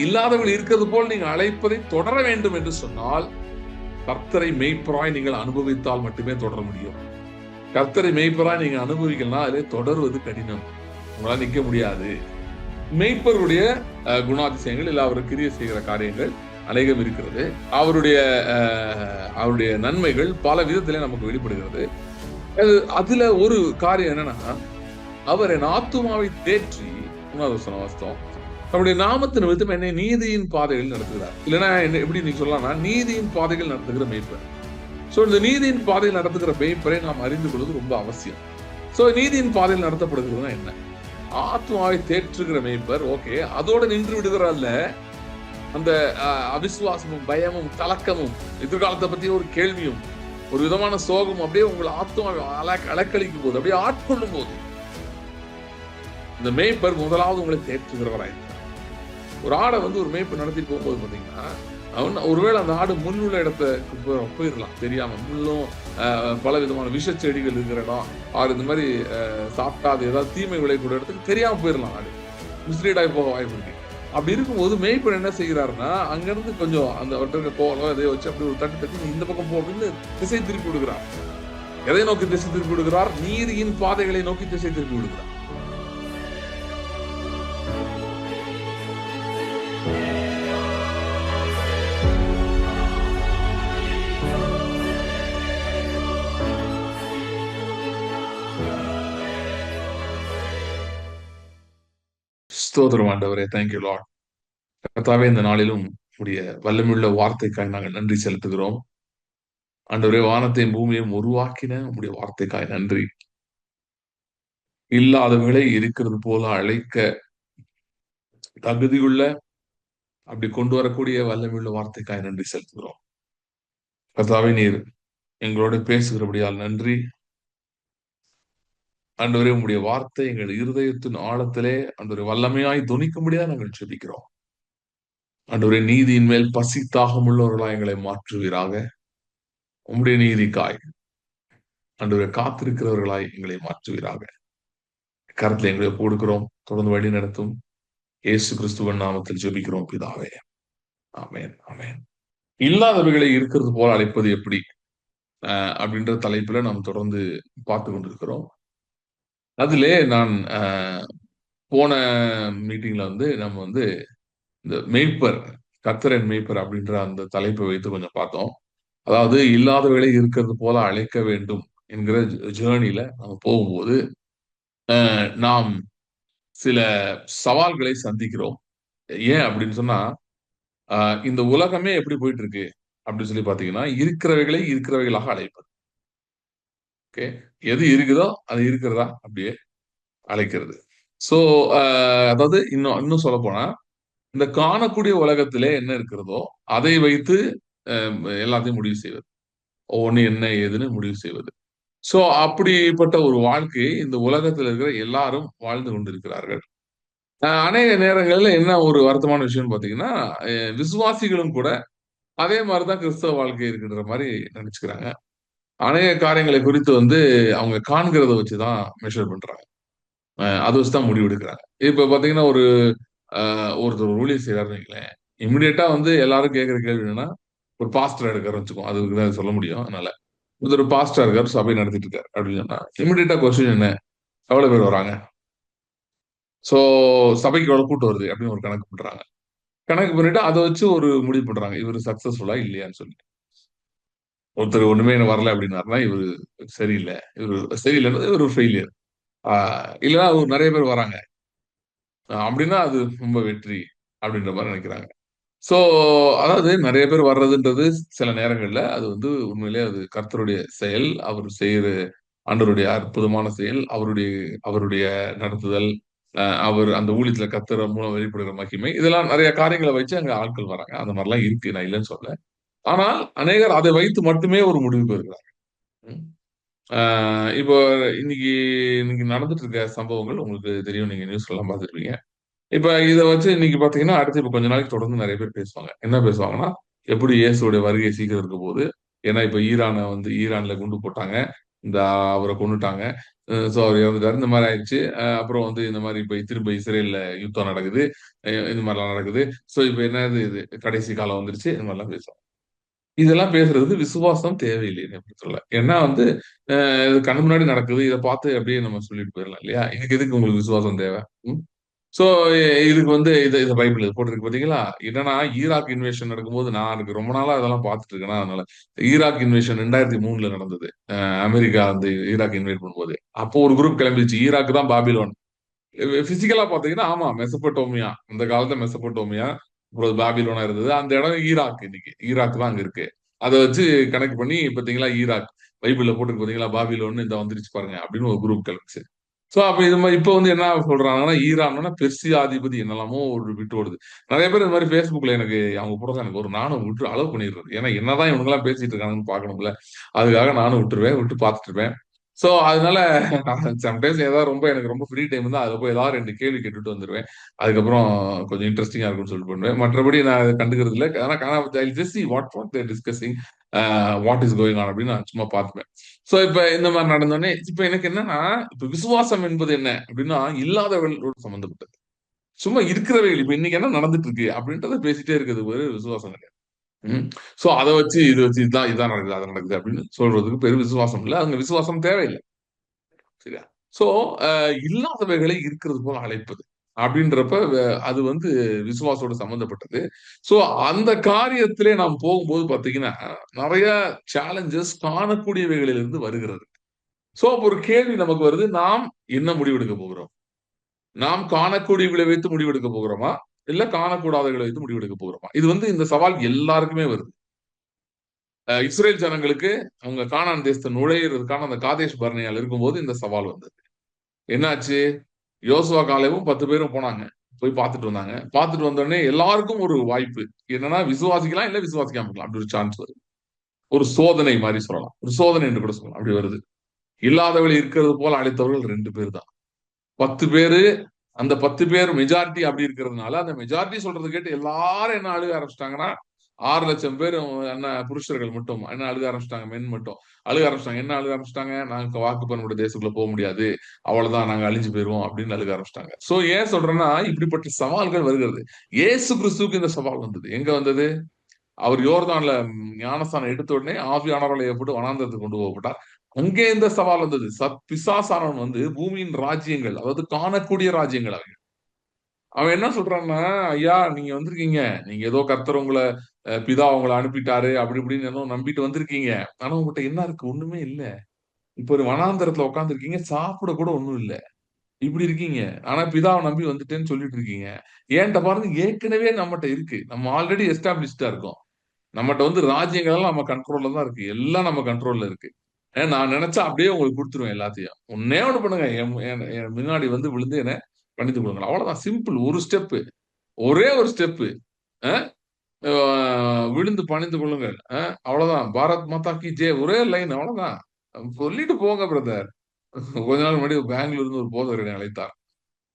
இல்லாதவர்கள் இருக்கிறது போல் நீங்க அழைப்பதை தொடர வேண்டும் என்று சொன்னால் கர்த்தரை மெய்ப்பராய் நீங்கள் அனுபவித்தால் மட்டுமே தொடர முடியும். கர்த்தரை மெய்ப்பராய் நீங்க அனுபவிக்கலாம், அதிலே தொடர்வது கடினம், உங்களால் நிக்க முடியாது. மெய்ப்பருடைய குணாதிசயங்கள் இல்ல அவர் கிரியை செய்கிற காரியங்கள் அநேகம் இருக்கிறது. அவருடைய நன்மைகள் பல விதத்திலே நமக்கு வெளிப்படுகிறது. அதுல ஒரு காரியம் என்னன்னா, அவர் என் ஆத்துமாவை தேற்றி, அவருடைய நாமத்தின் நிமித்தம் என்னை நீதியின் பாதைகள் நடத்துகிறார். இல்லைன்னா எப்படி நீங்க சொல்லலாம், நீதியின் பாதைகள் நடத்துகிற மேய்ப்பர். சோ இந்த நீதியின் பாதையில் நடத்துகிற மேய்ப்பரை நாம் அறிந்து கொள்வது ரொம்ப அவசியம். சோ நீதியின் பாதையில் நடத்தப்படுகிறதுனா என்ன? ஆத்மாவை தேற்றுகிற மேய்ப்பர், ஓகே, அதோட நின்று விடுகிறல்ல. அந்த அவிசுவாசமும் பயமும் கலக்கமும் எதிர்காலத்தை பத்தி ஒரு கேள்வியும் ஒரு விதமான சோகமும் அப்படியே உங்களை ஆத்மாவை அலக்களிக்கும் போது, அப்படியே ஆட்கொள்ளும் போது, இந்த மேய்ப்பர் முதலாவது உங்களை தேற்றுகிறவராயிருக்கிறார். ஒரு ஆடை ஒரு மேய்ப்பு நடத்திட்டு போகும்போது பாத்தீங்கன்னா, அவன் ஒருவேளை அந்த ஆடு முள் உள்ள இடத்த போயிடலாம் தெரியாம. முள்ளும் பல விதமான விஷ செடிகள் இருக்கிற இடம், ஆடு இந்த மாதிரி சாப்பிட்டா அது ஏதாவது தீமை விளையக்கூடிய இடத்துக்கு தெரியாம போயிடலாம். ஆடு மிஸ்லீட் ஆகி போக வாய்ப்பு இருக்கு. அப்படி இருக்கும்போது மேய்ப்பர் என்ன செய்கிறாருன்னா, அங்கிருந்து கொஞ்சம் அந்த அவர்கிட்ட கோலம் எதையோ வச்சு அப்படி ஒரு தட்டு தட்டி இந்த பக்கம் போ அப்படின்னு திசை திருப்பி விடுகிறார். எதை நோக்கி திசை திருப்பி விடுகிறார்? நீதியின் பாதைகளை நோக்கி திசை திருப்பி விடுகிறார். ஸ்தோத்திரம் ஆண்டவரே, தேங்க்யூ லார்ட். கர்த்தாவே, இந்த நாளிலும் உடைய வல்லமையுள்ள வார்த்தைக்காய் நாங்கள் நன்றி செலுத்துகிறோம். ஆண்டவரே, வானத்தையும் பூமியையும் உருவாக்கின உடைய வார்த்தைக்காய் நன்றி. இல்லாதவர்களை இருக்கிறது போல அழைக்க தகுதியுள்ள, அப்படி கொண்டு வரக்கூடிய வல்லமையுள்ள வார்த்தைக்காய் நன்றி செலுத்துகிறோம். கர்த்தாவே, நீர் எங்களோட பேசுகிறபடியால் நன்றி. ஆண்டவரே, உங்களுடைய வார்த்தை எங்கள் இருதயத்தின் ஆழத்திலே ஆண்டவரே வல்லமையாய் துணிக்கும்படியா நாங்கள் ஜெபிக்கிறோம். ஆண்டவரே, நீதியின் மேல் பசி தாகம் உள்ளவர்களாய் எங்களை மாற்றுவீராக. உம்முடைய நீதிக்காய் ஆண்டவரே காத்திருக்கிறவர்களாய் எங்களை மாற்றுவீராக. கருத்துல எங்களை கொடுக்கிறோம், தொடர்ந்து வழி நடத்தும். இயேசு கிறிஸ்துவின் நாமத்தில் ஜெபிக்கிறோம் பிதாவே, ஆமென், ஆமென். இல்லாதவர்களை இருக்கிறது போல அழைப்பது எப்படி அப்படின்ற தலைப்புல நாம் தொடர்ந்து பார்த்து கொண்டிருக்கிறோம். அதிலே நான் போன மீட்டிங்ல நம்ம இந்த மெய்ப்பர், கர்த்தரின் மெய்ப்பர் அப்படின்ற அந்த தலைப்பை வைத்து கொஞ்சம் பார்த்தோம். அதாவது இல்லாதவர்களை இருக்கிறது போல அழைக்க வேண்டும் என்கிற ஜேர்னில நம்ம போகும்போது நாம் சில சவால்களை சந்திக்கிறோம். ஏன் அப்படின்னு சொன்னா, இந்த உலகமே எப்படி போயிட்டு இருக்கு அப்படின்னு சொல்லி பாத்தீங்கன்னா, இருக்கிறவைகளை இருக்கிறவைகளாக அழைப்பது. ஓகே, எது இருக்குதோ அது இருக்கிறதா அப்படியே அழைக்கிறது. சோ அதாவது இன்னும் சொல்ல போனா, இந்த காணக்கூடிய உலகத்திலே என்ன இருக்கிறதோ அதை வைத்து எல்லாத்தையும் முடிவு செய்வது, ஒவ்வொன்னு என்ன ஏதுன்னு முடிவு செய்வது. சோ அப்படிப்பட்ட ஒரு வாழ்க்கையை இந்த உலகத்தில் இருக்கிற எல்லாரும் வாழ்ந்து கொண்டிருக்கிறார்கள். அநேக நேரங்கள்ல என்ன ஒரு வருத்தமான விஷயம்னு பாத்தீங்கன்னா, விசுவாசிகளும் கூட அதே மாதிரிதான் கிறிஸ்தவ வாழ்க்கை இருக்குன்ற மாதிரி நினைச்சுக்கிறாங்க. அநேக காரியங்களை குறித்து அவங்க காண்கிறத வச்சுதான் மெஷர் பண்றாங்க. அதை வச்சுதான் முடிவு எடுக்கிறாங்க. இப்ப பாத்தீங்கன்னா, ஒருத்தர் ஊழியர் செய்யறாருன்னு வைங்களேன், இமிடியேட்டா எல்லாரும் கேட்கிற கேள்வி என்னன்னா, ஒரு பாஸ்டர் எடுக்காரு வச்சுக்கோ, அதுக்குதான் சொல்ல முடியும். அதனால ஒரு பாஸ்டர் இருக்காரு, சபை நடத்திட்டு இருக்காரு அப்படின்னு சொன்னா இமிடியேட்டா கொஸ்டின் என்ன? எவ்வளவு பேர் வராங்க? சோ சபைக்கு எவ்வளவு கூட்டம் வருது அப்படின்னு ஒரு கணக்கு பண்றாங்க. கணக்கு பண்ணிட்டு அதை வச்சு ஒரு முடிவு பண்றாங்க, இவரு சக்சஸ்ஃபுல்லா இல்லையான்னு சொல்லி. ஒருத்தர் ஒண்ணுமே வரல அப்படின்னாருன்னா இவரு சரியில்லை, இவரு சரியில்லைன்றது இவரு ஃபெயிலியர். இல்லைன்னா நிறைய பேர் வராங்க அப்படின்னா அது ரொம்ப வெற்றி அப்படின்ற மாதிரி நினைக்கிறாங்க. சோ அதாவது நிறைய பேர் வர்றதுன்றது சில நேரங்கள்ல அது உண்மையிலே அது கர்த்தருடைய செயல், அவர் செய்யற ஆண்டவருடைய அற்புதமான செயல், அவருடைய நடத்துதல், அவர் அந்த ஊழியத்துல கர்த்தர் மூலம் வெளிப்படுகிற மகிமை, இதெல்லாம் நிறைய காரியங்களை வச்சு அங்க ஆட்கள் வராங்க. அந்த மாதிரிலாம் இருக்கு, நான் இல்லைன்னு சொல்ல. ஆனால் அநேகர் அதை வைத்து மட்டுமே ஒரு முடிவுக்கு வருகிறாங்க. இப்போ இன்னைக்கு நடந்துட்டு இருக்க சம்பவங்கள் உங்களுக்கு தெரியும், நீங்க நியூஸ் எல்லாம் பார்த்துருப்பீங்க. இப்ப இதை வச்சு இன்னைக்கு பாத்தீங்கன்னா, அடுத்து இப்ப கொஞ்ச நாளைக்கு தொடர்ந்து நிறைய பேர் பேசுவாங்க. என்ன பேசுவாங்கன்னா, எப்படி இயேசுடைய வருகை சீக்கிரம் இருக்க போகுது, ஏன்னா இப்ப ஈரான்ல குண்டு போட்டாங்க, இந்த அவரை கொன்னுட்டாங்க. சோ அவர் இறந்துட்டாரு. இந்த மாதிரி ஆயிடுச்சு. அப்புறம் வந்து இந்த மாதிரி இப்ப திரும்ப இஸ்ரேல்ல யுத்தம் நடக்குது. இந்த மாதிரிலாம் நடக்குது. சோ இப்ப என்னது இது கடைசி காலம் வந்துருச்சு. இந்த மாதிரிலாம் பேசுவோம். இதெல்லாம் பேசுறதுக்கு விசுவாசம் தேவையில்லை என்னை பொறுத்தவரை. ஏன்னா வந்து இது கண்ணு முன்னாடி நடக்குது. இத பார்த்து அப்படியே நம்ம சொல்லிட்டு போயிடலாம் இல்லையா? இதுக்கு எதுக்கு உங்களுக்கு விசுவாசம் தேவை? ம். சோ இதுக்கு வந்து இத பைபிள் போட்டிருக்கு பார்த்தீங்களா? என்னன்னா ஈராக் இன்வேஷன் நடக்கும்போது நான் எனக்கு ரொம்ப நாளா இதெல்லாம் பார்த்துட்டு இருக்கேனா, அதனால ஈராக் இன்வேஷன் 2003ல நடந்தது. அமெரிக்கா வந்து ஈராக் இன்வைட் பண்ணும்போது. அப்போ ஒரு குரூப் கிளம்பிருச்சு. ஈராக் தான் பாபிலோன். பிசிக்கலா பாத்தீங்கன்னா ஆமா மெசபடோமியா அந்த காலத்துல மெசபடோமியா இப்பொழுது பாபிலோனா இருந்தது. அந்த இடம் ஈராக். இன்னைக்கு ஈராக் தான் அங்க இருக்கு. அதை வச்சு கனெக்ட் பண்ணி பாத்தீங்களா ஈராக் பைபிள்ல போட்டுருக்கு பாத்தீங்களா பாபிலோன்னு இந்த வந்துருச்சு பாருங்க அப்படின்னு ஒரு குரூப் கிளம்பிச்சு. சோ அப்ப இது மாதிரி இப்ப வந்து என்ன சொல்றாங்கன்னா ஈரான்னா பெர்சியாதிபதி என்னெல்லாமோ ஒரு விட்டு ஓடுது. நிறைய பேர் இந்த மாதிரி Facebookல எனக்கு அவங்க போடுறது எனக்கு ஒரு நானும் விட்டு அலோவ் பண்ணிடுறது. ஏன்னா என்னதான் இவங்க எல்லாம் பேசிட்டு இருக்காங்கன்னு பாக்கணும்ல. அதுக்காக நானும் விட்டுருவேன். விட்டு பார்த்துட்டு இருப்பேன். சோ அதனால சம்டைம்ஸ் ஏதாவது ரொம்ப எனக்கு ரொம்ப ஃப்ரீ டைம் இருந்தா அதுல போய் ஏதாவது 2 கேள்வி கேட்டுட்டு வந்துருவேன். அதுக்கப்புறம் கொஞ்சம் இன்ட்ரெஸ்டிங்கா இருக்கும்னு சொல்லிட்டு பண்ணுவேன். மற்றபடி நான் அத கண்டுக்கிறது இல்ல. ஆனா I just see what they're discussing what is going on அப்படின்னு நான் சும்மா பார்த்துப்பேன். சோ இப்ப இந்த மாதிரி நடந்தோடனே இப்ப எனக்கு என்னன்னா இப்ப விசுவாசம் என்பது என்ன அப்படின்னா இல்லாதவர்களோடு சம்பந்தப்பட்டது. சும்மா இருக்கிறவைகள் இப்ப இன்னைக்கு என்ன நடந்துட்டு இருக்கு அப்படின்றத பேசிட்டே இருக்கிறது ஒரு விசுவாசம் கிடையாது. ம். சோ அத வச்சு இது வச்சு இதான் நடக்குது, அது நடக்குது அப்படின்னு சொல்றதுக்கு பெரும் விசுவாசம் இல்ல. அங்க விசுவாசம் தேவையில்ல. சரியா? சோ, அ இல்லாதவைகளை இருக்கிறது போல அழைப்பது. அப்படின்றப்ப அது வந்து விசுவாசத்தோட சம்மந்தப்பட்டது. சோ, அந்த காரியத்திலே நாம் போகும்போது பார்த்தீங்கன்னா, நெறைய சேலஞ்சஸ் காணக்கூடியவைகளிலிருந்து வருகிறது. சோ, அப்ப ஒரு கேள்வி நமக்கு வருது. நாம் என்ன முடிவெடுக்க போகிறோம்? நாம் காணக்கூடியவைகளை வைத்து முடிவெடுக்க போகிறோமா? இல்ல காணக்கூடாதவைகளை வைத்து முடிவெடுக்க போகிறோமா? இது வந்து இந்த சவால் எல்லாருக்குமே வருது. இஸ்ரேல் ஜனங்களுக்கு அவங்க கானான் தேசத்த நுழையிறதுக்கான அந்த காதேஷ் பர்னேயால இருக்கும்போது இந்த சவால் வந்தது. என்னாச்சு? யோசுவா காலேபும் 10 பேரும் போனாங்க. போய் பார்த்துட்டு வந்தாங்க. பார்த்துட்டு வந்தோனே எல்லாருக்கும் ஒரு வாய்ப்பு. என்னன்னா விசுவாசிக்கலாம், இல்ல விசுவாசிக்காம இருக்கலாம். அப்படி ஒரு சான்ஸ் வருது. ஒரு சோதனை மாரி சொல்லலாம். ஒரு சோதனை என்று கூட சொல்லலாம். அப்படி வருது. இல்லாதவள் இருக்கிறது போல அழைத்தவர்கள் 2 பேர் தான். 10 பேரு அந்த 10 பேர் மெஜாரிட்டி அப்படி இருக்கிறதுனால, அந்த மெஜாரிட்டி சொல்றத கேட்டு எல்லாரும் என்ன அழுக ஆரம்பிச்சுட்டாங்கன்னா, 6,00,000 பேர் என்ன புருஷர்கள் மட்டும் என்ன அழுக ஆரம்பிச்சுட்டாங்க. மென் மட்டும் அழுக ஆரம்பிச்சுட்டாங்க. என்ன அழுக ஆரம்பிச்சுட்டாங்க? நாங்க வாக்குப்பண்புடைய தேசத்துக்குள்ள போ முடியாது. அவ்வளவுதான் நாங்க அழிஞ்சு போயிருவோம் அப்படின்னு அழுக ஆரம்பிச்சுட்டாங்க. சோ ஏன் சொல்றேன்னா, இப்படிப்பட்ட சவால்கள் வருகிறது. இயேசு கிறிஸ்துவுக்கு இந்த சவால் வந்தது. எங்க வந்தது? அவர் யோர்தான்ல ஞானஸ்தானம் எடுத்த உடனே ஆவியானவரால் ஏற்பட்டு வனாந்தரத்துக்கு கொண்டு போகப்பட்டார். அங்கே இந்த சவால் வந்தது. பிசாசானவன் வந்து பூமியின் ராஜ்யங்கள், அதாவது காணக்கூடிய ராஜ்யங்கள் அவை. அவன் என்ன சொல்றான்னா, ஐயா நீங்க வந்திருக்கீங்க. நீங்க ஏதோ கர்த்தர் உங்கள பிதா உங்கள அனுப்பிட்டாரு அப்படி இப்படின்னு ஏதோ நம்பிட்டு வந்திருக்கீங்க. ஆனா உங்ககிட்ட என்ன இருக்கு? ஒண்ணுமே இல்ல. இப்ப ஒரு வனாந்தரத்துல உட்கார்ந்திருக்கீங்க. சாப்பிட கூட ஒண்ணும் இல்ல. இப்படி இருக்கீங்க. ஆனா பிதாவ நம்பி வந்துட்டேன்னு சொல்லிட்டு இருக்கீங்க. ஏன்ட்ட பாருங்க ஏற்கனவே நம்மட்ட இருக்கு. நம்ம ஆல்ரெடி எஸ்டாபிலிஷ்டா இருக்கோம். நம்மட்ட வந்து ராஜ்யங்கள் எல்லாம் நம்ம கண்ட்ரோல்ல தான் இருக்கு. எல்லாம் நம்ம கண்ட்ரோல்ல இருக்கு. நான் நினைச்சா அப்படியே உங்களுக்கு குடுத்துருவேன் எல்லாத்தையும். ஒண்ணே ஒண்ணு பண்ணுங்க. என் முன்னாடி வந்து விழுந்து என்ன மன்னித்துக் கொள்ளுங்கள். அவ்வளவுதான் சிம்பிள். ஒரு ஸ்டெப். ஒரே ஒரு ஸ்டெப். அ அ விழுந்து பணிந்து கொள்ளுங்கள். அவ்வளவுதான். பாரத் மாதா கி ஜெய். ஒரே லைன் அவ்வளவுதான். சொல்லிட்டு போங்க பிரதர். கொஞ்ச நாள் முன்னாடி பெங்களூர்ல இருந்து ஒரு போதகர் என்னை அழைத்தார்.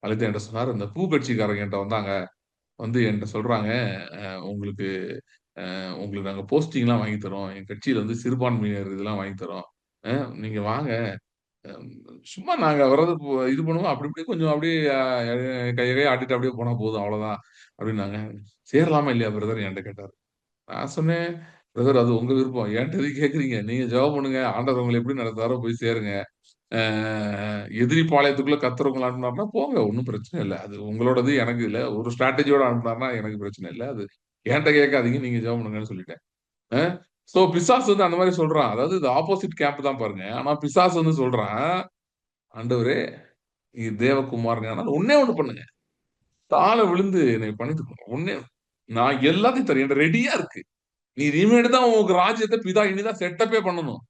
அழைத்து என்கிட்ட சொன்னாரு, இந்த பூ கட்சிக்காரங்க என்கிட்ட வந்தாங்க. வந்து என்கிட்ட சொல்றாங்க, உங்களுக்கு உங்களுக்கு நாங்க போஸ்டிங்லாம் வாங்கி தரோம். என் கட்சியில வந்து சிறுபான்மையினர் இதெல்லாம் வாங்கி தரோம். அ நீங்க வாங்க. அம் சும்மா நாங்க வர்றது இது பண்ணுவோம். அப்படி இப்படி கொஞ்சம் அப்படியே கைய கைய ஆட்டிட்டு அப்படியே போனா போதும் அவ்வளோதான் அப்படின்னாங்க. சேரலாமா இல்லையா பிரதர் என்ட்ட கேட்டாரு. நான் சொன்னேன், பிரதர் அது உங்க விருப்பம். என்ட்ட எதுக்கு கேட்கிறீங்க? நீங்க ஜெபம் பண்ணுங்க. ஆண்டவர் உங்கள எப்படி நடத்துறாரோ போய் சேருங்க. அ எதிரி பாளையத்துக்குள்ள கர்த்தர் உங்கள அனுப்புனாருன்னா போங்க. ஒண்ணும் பிரச்சனை இல்ல. அது உங்களோடது எனக்கு இல்ல. ஒரு ஸ்ட்ராட்டஜியோட அனுப்புனாருன்னா எனக்கு பிரச்சனை இல்ல. அது என்ட்ட கேட்காதீங்க. நீங்க ஜெபம் பண்ணுங்கன்னு சொல்லிட்டேன். அ சோ பிசாசு வந்து அந்த மாரி சொல்றான். அதாவது இது ஆப்போசிட் கேம்ப் தான் பாருங்க. ஆனா பிசாசு வந்து சொல்றான், ஆண்டவரே நீ தேவகுமாரனே ஆனாலும் ஒண்ணே ஒண்ணு பண்ணுங்க. தாழ விழுந்து என்னை பணிந்துக்கோங்க. ஒண்ணே நான் எல்லாத்தையும் தரேன். என்ட்ட ரெடியா இருக்கு. நீ இனிமேட்டு தான் உங்க ராஜ்யத்த பிதா இனிதான் செட்டப்பே பண்ணணும்.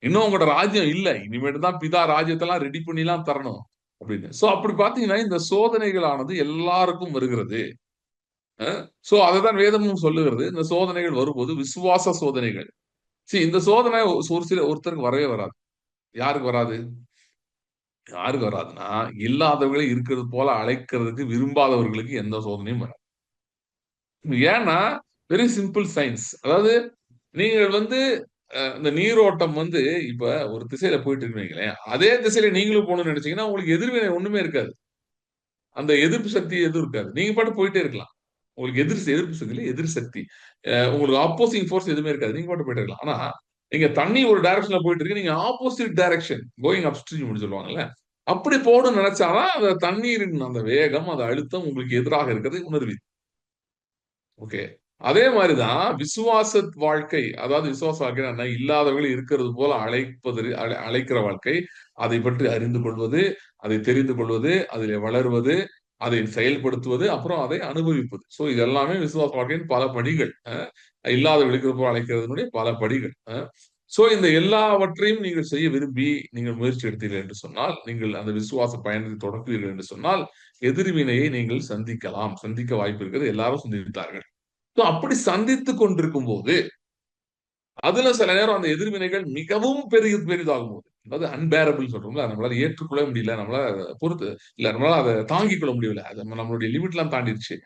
இன்னும் உங்களோட ராஜ்யம் இல்ல. இனிமேட்டு தான் பிதா ராஜ்யத்தெல்லாம் ரெடி பண்ணிலாம் தரணும். அப்படின்னு. சோ அப்படி பார்த்தீங்கன்னா, இந்த சோதனைகளானது எல்லாருக்கும் வருகிறது. அ சோ அததான் வேதமும் சொல்லுகிறது. இந்த சோதனைகள் வரும்போது விசுவாச சோதனைகள். இந்த சோதனை ஒரு சில ஒருத்தருக்கு வரவே வராது. யாருக்கு வராது? யாருக்கு வராதுன்னா, இல்லாதவர்களை இருக்கிறது போல அழைக்கிறதுக்கு விரும்பாதவர்களுக்கு எந்த சோதனையும் வராது. ஏன்னா, வெரி சிம்பிள் சயன்ஸ். அதாவது நீங்கள் வந்து இந்த நீரோட்டம் வந்து இப்ப ஒரு திசையில போயிட்டு இருக்கீங்களேன், அதே திசையில நீங்களும் போகணும்னு நினைச்சீங்கன்னா உங்களுக்கு எதிர்வினை ஒண்ணுமே இருக்காது. அந்த எதிர்ப்பு சக்தி எதுவும் இருக்காது. நீங்க பாட்டு போயிட்டே இருக்கலாம். உங்களுக்கு எதிர்ப்பு சக்தி இல்ல, எதிர் சக்தி. உங்களுக்கு ஆப்போசிங் ஃபோர்ஸ் எதுவுமே இருக்காது. நீங்க பாட்டு போயிட்டே இருக்கலாம். ஆனா நீங்க தண்ணி ஒரு டைரக்ஷன்ல போயிட்டு இருக்கு, நீங்க opposite direction going up stream சொல்லுவாங்கல்ல, அப்படி போகணும்னு நினைச்சாதான் அந்த தண்ணீரின் அந்த வேகம், அந்த அழுத்தம் உங்களுக்கு எதிராக இருக்கிறதை உணர்வீங்க. ஓகே. அதே மாதிரிதான் விசுவாச வாழ்க்கை. அதாவது விசுவாச வாழ்க்கைன்னா என்ன? இல்லாதவர்கள் இருக்கிறது போல அழைக்கிற வாழ்க்கை. அதை பற்றி அறிந்து கொள்வது, அதை தெரிந்து கொள்வது, அதிலே வளர்வது, அதை செயல்படுத்துவது, அப்புறம் அதை அனுபவிப்பது. சோ இது எல்லாமே விசுவாச வாழ்க்கையின் பல படிகள். இல்லாதவர்கள் இருக்கிறது போல அழைக்கிறதனுடைய பல படிகள். சோ இந்த எல்லாவற்றையும் நீங்கள் செய்ய விரும்பி நீங்கள் முயற்சி எடுத்தீர்கள் என்று சொன்னால், நீங்கள் அந்த விசுவாச பயணத்தை தொடங்குவீர்கள் என்று சொன்னால், எதிர்வினையை நீங்கள் சந்திக்கலாம். சந்திக்க வாய்ப்பு இருக்கிறது. எல்லாரும் சந்தித்தார்கள். So, அப்படி சந்தித்துக் கொண்டிருக்கும் போது அதுல சில நேரம் அந்த எதிர்வினைகள் மிகவும் பெரிதாகும் போது, அதாவது அன்பேரபிள் சொல்றோம்ல, நம்மளால ஏற்றுக்கொள்ள முடியல, நம்மளால பொறுத்து இல்ல, நம்மளால அதை தாங்கிக் கொள்ள முடியல, அது நம்மளுடைய லிமிட் எல்லாம் தாண்டிடுச்சு.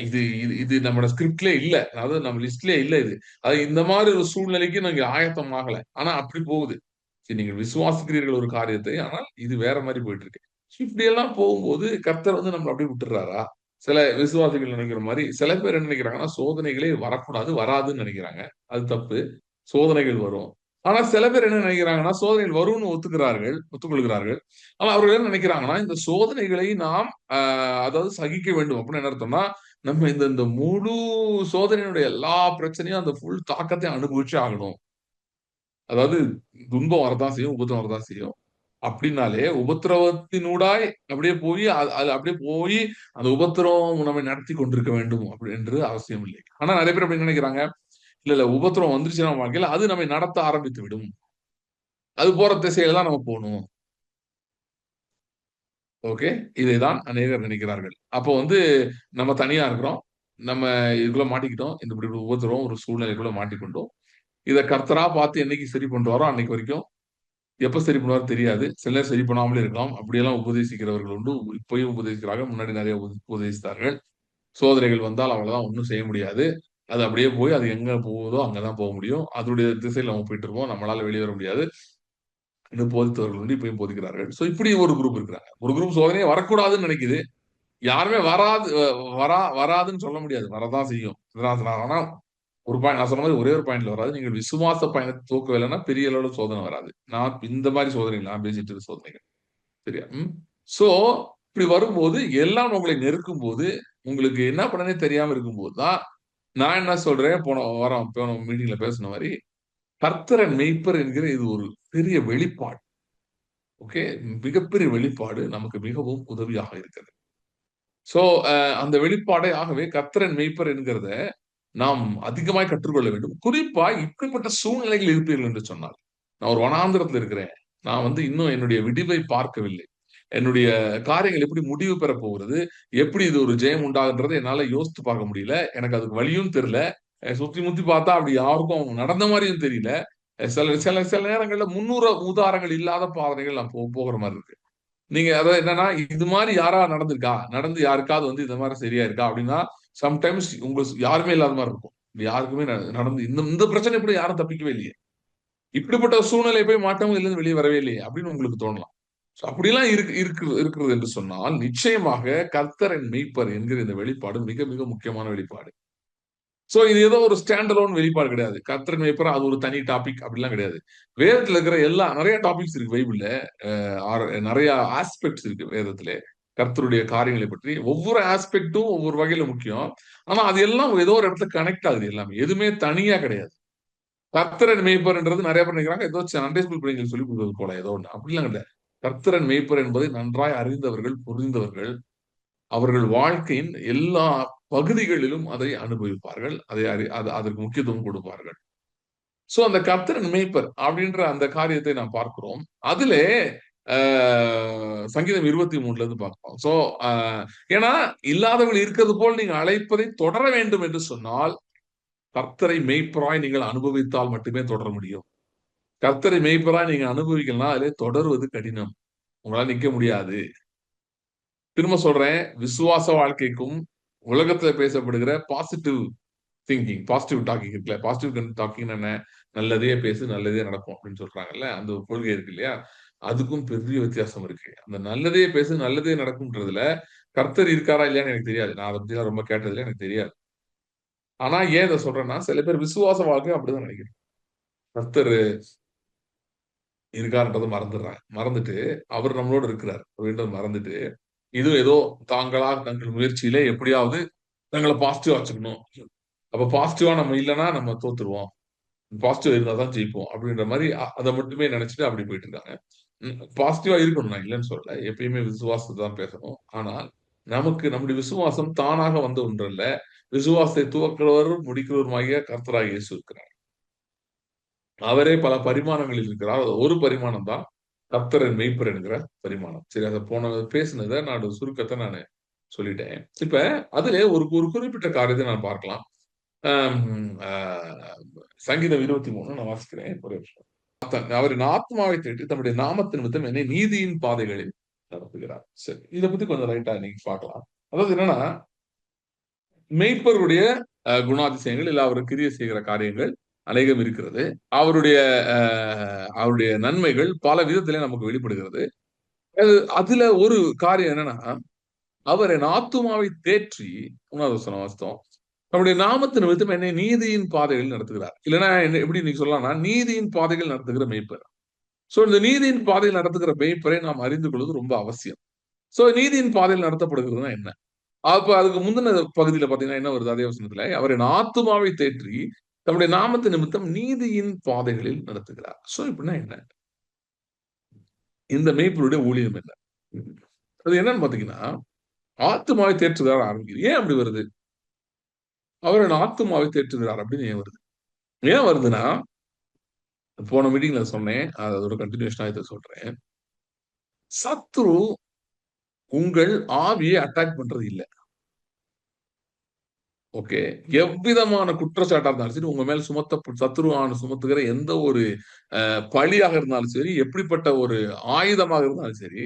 இது இது இது நம்மளோட ஸ்கிரிப்ட்லயே இல்ல, அதாவது நம்ம லிஸ்ட்லயே இல்ல இது. அது இந்த மாதிரி ஒரு சூழ்நிலைக்கு நாங்க ஆயத்தம் ஆகல. ஆனா அப்படி போகுது. சரி, நீங்கள் விசுவாசிக்கிறீர்கள் ஒரு காரியத்தை, ஆனால் இது வேற மாதிரி போயிட்டு இருக்கு. இப்படி எல்லாம் போகும்போது கர்த்தர் வந்து நம்மள அப்படியே விட்டுறாரா? சில விசுவாசிகள் நினைக்கிற மாதிரி சில பேர் என்ன நினைக்கிறாங்கன்னா, சோதனைகளே வரக்கூடாது, வராதுன்னு நினைக்கிறாங்க. அது தப்பு. சோதனைகள் வரும். ஆனா சில பேர் என்ன நினைக்கிறாங்கன்னா, சோதனைகள் வரும்னு ஒத்துக்கொள்கிறார்கள். ஆனா அவர்கள் என்ன நினைக்கிறாங்கன்னா, இந்த சோதனைகளை நாம் அதாவது சகிக்க வேண்டும் அப்படின்னு என்ன அர்த்தம்னா, நம்ம இந்த இந்த முழு சோதனையினுடைய எல்லா பிரச்சனையும் அந்த ஃபுல் தாக்கத்தை அனுபவிச்சு ஆகணும். அதாவது துன்பம் வரதான் செய்யும், உபத்திரம் வரதான் செய்யும். அப்படின்னாலே உபத்திரவத்தினூடாய் அப்படியே போய் அது அப்படியே போய் அந்த உபத்திரம் நம்மை நடத்தி கொண்டிருக்க வேண்டும் அப்படி என்று அவசியம் இல்லை. ஆனா நிறைய பேர் அப்படி நினைக்கிறாங்க. இல்ல இல்ல, உபத்திரம் வந்துருச்சுன்னா வாழ்க்கையில அது நம்மை நடத்த ஆரம்பித்து விடும். அது போற திசையில தான் நம்ம போகணும். ஓகே. இதைதான் அநேகர் நினைக்கிறார்கள். அப்போ வந்து நம்ம தனியா இருக்கிறோம். நம்ம இதுக்குள்ள மாட்டிக்கிட்டோம். இந்த இப்படி ஒரு உபத்திரம் ஒரு சூழ்நிலைக்குள்ள மாட்டிக்கொண்டோம். இத கர்த்தரா பார்த்து என்னைக்கு சரி பண்றாரோ அன்னைக்கு வரைக்கும், எப்ப சரி பண்ணுவாரோ தெரியாது. சில நேரம் சரி பண்ணாமலே இருக்கலாம். அப்படியெல்லாம் உபதேசிக்கிறவர்கள் உண்டு. இப்பயும் உபதேசிக்கிறாங்க. முன்னாடி நிறைய உபதேசித்தார்கள். சோதனைகள் வந்தால் அவ்வளவுதான், ஒண்ணும் செய்ய முடியாது. அது அப்படியே போய் அது எங்க போகுதோ அங்கதான் போக முடியும். அதனுடைய திசையில நம்ம போயிட்டு இருப்போம். நம்மளால வெளிய வர முடியாது. இன்னும் போதித்தவர்கள் உண்டு. இப்பயும் போதிக்கிறார்கள். சோ இப்படி ஒரு குரூப் இருக்கிறாங்க. ஒரு குரூப் சோதனையே வரக்கூடாதுன்னு நினைக்குது. யாருமே வராதுன்னு சொல்ல முடியாது. வரதான் செய்யும். ஆனா ஒரு பாயிண்ட் நான் சொன்ன மாதிரி ஒரே ஒரு பாயிண்ட்ல வராது. நீங்கள் விசுவாச பயணத்தை துவக்கவில்லைன்னா பெரிய அளவுல சோதனை வராது. நான் இந்த மாதிரி சோதனைகள் நான் பேசிட்டு இருக்க சோதனைகள். சரியா? சோ இப்படி வரும்போது எல்லாம் உங்களை நெருக்கும் போது உங்களுக்கு என்ன பண்ணனே தெரியாம இருக்கும்போது தான் நான் என்ன சொல்றேன், போன மீட்டிங்ல பேசின மாதிரி கர்த்தர் மெய்ப்பர் என்கிற இது ஒரு பெரிய வெளிப்பாடு. ஓகே. மிகப்பெரிய வெளிப்பாடு நமக்கு மிகவும் உதவியாக இருக்கிறது. சோ அந்த வெளிப்பாடை ஆகவே கர்த்தரன் மெய்ப்பர் என்கிறத நாம் அதிகமாய் கற்றுக்கொள்ள வேண்டும். குறிப்பா இப்படிப்பட்ட சூழ்நிலைகள் இருப்பீர்கள் என்று சொன்னார். நான் ஒரு வனாந்திரத்துல இருக்கிறேன். நான் வந்து இன்னும் என்னுடைய விடிவை பார்க்கவில்லை. என்னுடைய காரியங்கள் எப்படி முடிவு பெற போகிறது? எப்படி இது ஒரு ஜெயம் உண்டாகுன்றத என்னால யோசித்து பார்க்க முடியல. எனக்கு அதுக்கு வழியும் தெரியல. சுத்தி முத்தி பார்த்தா அப்படி யாருக்கும் நடந்த மாரியும் தெரியல. சில சில சில நேரங்கள்ல முன்னுற உதாரணங்கள் இல்லாத பாதைகள் நான் போகிற மாரி இருக்கு. நீங்க அதாவது என்னன்னா, இது மாரி நடந்திருக்கா? நடந்து யாருக்காவது வந்து இந்த மாரி சரியா இருக்கா? அப்படின்னா, சம்டைம்ஸ் யாருமே இல்லாத மாரி இருக்கும். யாருக்குமே நடந்து இந்த இந்த பிரச்சனை எப்படி யாரும் தப்பிக்கவே இல்லையே. இப்படிப்பட்ட சூழ்நிலை போய் மாட்டவங்க இதுலருந்து வெளிய வரவே இல்லையே அப்படின்னு உங்களுக்கு தோணலாம். சோ அப்படிலாம் இருக்கிறது என்று சொன்னால், நிச்சயமாக கர்த்தர் என் மெய்ப்பர் என்கிற இந்த வெளிப்பாடு மிக மிக முக்கியமான வெளிப்பாடு. சோ இது ஏதோ ஒரு ஸ்டாண்ட் அலோன் வெளிப்பாடு கிடையாது. கர்த்தர் மேய்ப்பர் அது ஒரு தனி டாபிக் அப்படிலாம் கிடையாது. வேதத்துல இருக்கிற நிறைய டாபிக்ஸ் இருக்கு பைபிள்ல. நிறைய ஆஸ்பெக்ட்ஸ் இருக்கு வேதத்திலே. கர்த்தருடைய காரியங்களை பற்றி ஒவ்வொரு ஆஸ்பெக்டும் ஒவ்வொரு வகையில முக்கியம். ஆனா அது எல்லாம் ஏதோ ஒரு இடத்துல கனெக்ட் ஆகுது எல்லாமே. எதுவுமே தனியா கிடையாது. கர்த்தரன் மேய்ப்பர்ன்றது நிறைய பேர் நினைக்கிறாங்க ஏதோ சண்டே ஸ்கூல் பிள்ளைங்களுக்கு சொல்லிக் கொடுக்கிறது போல ஏதோ ஒண்ணு. அப்படிலாம் கிடையாது. கர்த்தரன் மேய்ப்பர் என்பதை நன்றாய் அறிந்தவர்கள், புரிந்தவர்கள், அவர்கள் வாழ்க்கையின் எல்லா பகுதிகளிலும் அதை அனுபவிப்பார்கள். அதற்கு முக்கியத்துவம் கொடுப்பார்கள். சோ அந்த கர்த்தரின் மேய்ப்பர் அப்படின்ற அந்த காரியத்தை நாம் பார்க்கிறோம். அதிலே சங்கீதம் 23ல இருந்து பார்க்கிறோம். சோ ஏன்னா இல்லாதவர்கள் இருக்கிறது போல் நீங்க அழைப்பதை தொடர வேண்டும் என்று சொன்னால் கர்த்தரை மேய்ப்பராய் நீங்கள் அனுபவித்தால் மட்டுமே தொடர முடியும். கர்த்தரை மேய்ப்பராய் நீங்க அனுபவிக்கலாம், அதிலே தொடர்வது கடினம். உங்களால நிக்க முடியாது. திரும்ப சொல்றேன், விசுவாச வாழ்க்கைக்கும் உலகத்துல பேசப்படுகிற பாசிட்டிவ் திங்கிங், பாசிட்டிவ் டாக்கிங் இருக்குல்ல. பாசிட்டிவ் டாக்கிங் என்ன? நல்லதே பேசு, நல்லதே நடக்கும் அப்படின்னு சொல்றாங்கல்ல. அந்த ஒரு கொள்கை இருக்கு இல்லையா? அதுக்கும் பெரிய வித்தியாசம் இருக்கு. அந்த நல்லதே பேசு, நல்லதே நடக்கும்ன்றதுல கர்த்தர் இருக்காரா இல்லையான்னு எனக்கு தெரியாது. நான் அதை பத்தி ரொம்ப கேட்டதில்ல, எனக்கு தெரியாது. ஆனா ஏன் இதை சொல்றேன்னா, சில பேர் விசுவாச வாழ்க்கை அப்படிதான் நினைக்கிறேன். கர்த்தர் இருக்காருன்றதை மறந்துடுறாங்க. மறந்துட்டு அவர் நம்மளோட இருக்கிறார் அப்படின்றத மறந்துட்டு, இது ஏதோ தாங்களா தங்கள் முயற்சியிலே எப்படியாவது தங்களை பாசிட்டிவா வச்சுக்கணும். அப்ப பாசிட்டிவா நம்ம இல்லைன்னா நம்ம தோத்துருவோம். பாசிட்டிவ் இருந்தா தான் ஜெயிப்போம் அப்படின்ற மாதிரி அதை மட்டுமே நினைச்சிட்டு அப்படி போயிட்டு இருக்காங்க. பாசிட்டிவா இருக்கணும், நான் இல்லைன்னு சொல்லல. எப்பயுமே விசுவாசத்தை தான் பேசணும். ஆனால் நமக்கு நம்முடைய விசுவாசம் தானாக வந்த ஒன்றல்ல. விசுவாசத்தை துவக்கிறவரும் முடிக்கிறவருமாகிய கர்த்தராகிய இயேசு இருக்கிறார். அவரே பல பரிமாணங்களில் இருக்கிறார். அது ஒரு பரிமாணம் தான் கர்த்தரின் மெய்ப்பர் என்கிற பரிமாணம். சரி, அதை போன பேசினதை நான் சுருக்கத்தை நான் சொல்லிட்டேன். இப்ப அதுல ஒரு ஒரு குறிப்பிட்ட காரியத்தை நான் பார்க்கலாம். சங்கீதம் 23 நான் வாசிக்கிறேன். ஒரே நிமிஷம். அவரின் ஆத்மாவை தேடி தம்முடைய நாமத்தின் நிமித்தம் என்னை நீதியின் பாதைகளில் நடத்துகிறார். சரி, இதை பத்தி கொஞ்சம் ரைட்டா நீங்க பார்க்கலாம். அதாவது என்னன்னா, மெய்ப்பருடைய குணாதிசயங்கள் இல்ல அவர் கிரியை செய்கிற காரியங்கள் அநேகம் இருக்கிறது. அவருடைய அவருடைய நன்மைகள் பல விதத்திலே நமக்கு வெளிப்படுகிறது. அதுல ஒரு காரியம் என்னன்னா, அவர் என் ஆத்துமாவை தேற்றி, 3வது வசனம் வாசித்தோம், நம்முடைய நாமத்து நிமித்தம் என்னை நீதியின் பாதைகள் நடத்துகிறார். இல்லைன்னா எப்படி நீங்க சொல்லலாம்னா, நீதியின் பாதைகள் நடத்துகிற மெய்ப்பர். சோ இந்த நீதியின் பாதையில் நடத்துகிற மெய்ப்பரை நாம் அறிந்து கொள்வது ரொம்ப அவசியம். சோ நீதியின் பாதையில் நடத்தப்படுகிறதுனா என்ன? அப்ப அதுக்கு முந்தின பகுதியில பாத்தீங்கன்னா என்ன வருது? அதே வசனத்துல, அவர் என் ஆத்துமாவை தேற்றி தம்முடைய நாமத்து நிமித்தம் நீதியின் பாதைகளில் நடத்துகிறார். சோ இப்படின்னா என்ன? இந்த மெய்ப்பருடைய ஊழியம் என்ன? அது என்னன்னு பாத்தீங்கன்னா, ஆத்துமாவை தேற்றுகிறார் ஆரம்பிக்குது. ஏன் அப்படி வருது? அவர் என் ஆத்துமாவை தேற்றுகிறார் அப்படின்னு ஏன் வருது? ஏன் வருதுன்னா, போன மீட்டிங்ல சொன்னேன். அதோட கன்டினியூஷனா இதை சொல்றேன். சத்ரு உங்கள் ஆவியை அட்டாக் பண்றது இல்ல. ஓகே. எவ்விதமான குற்றச்சாட்டா இருந்தாலும் சரி, உங்க மேல சத்ருவான சுமத்துகிற எந்த ஒரு பழியாக இருந்தாலும் சரி, எப்படிப்பட்ட ஒரு ஆயுதமாக இருந்தாலும் சரி,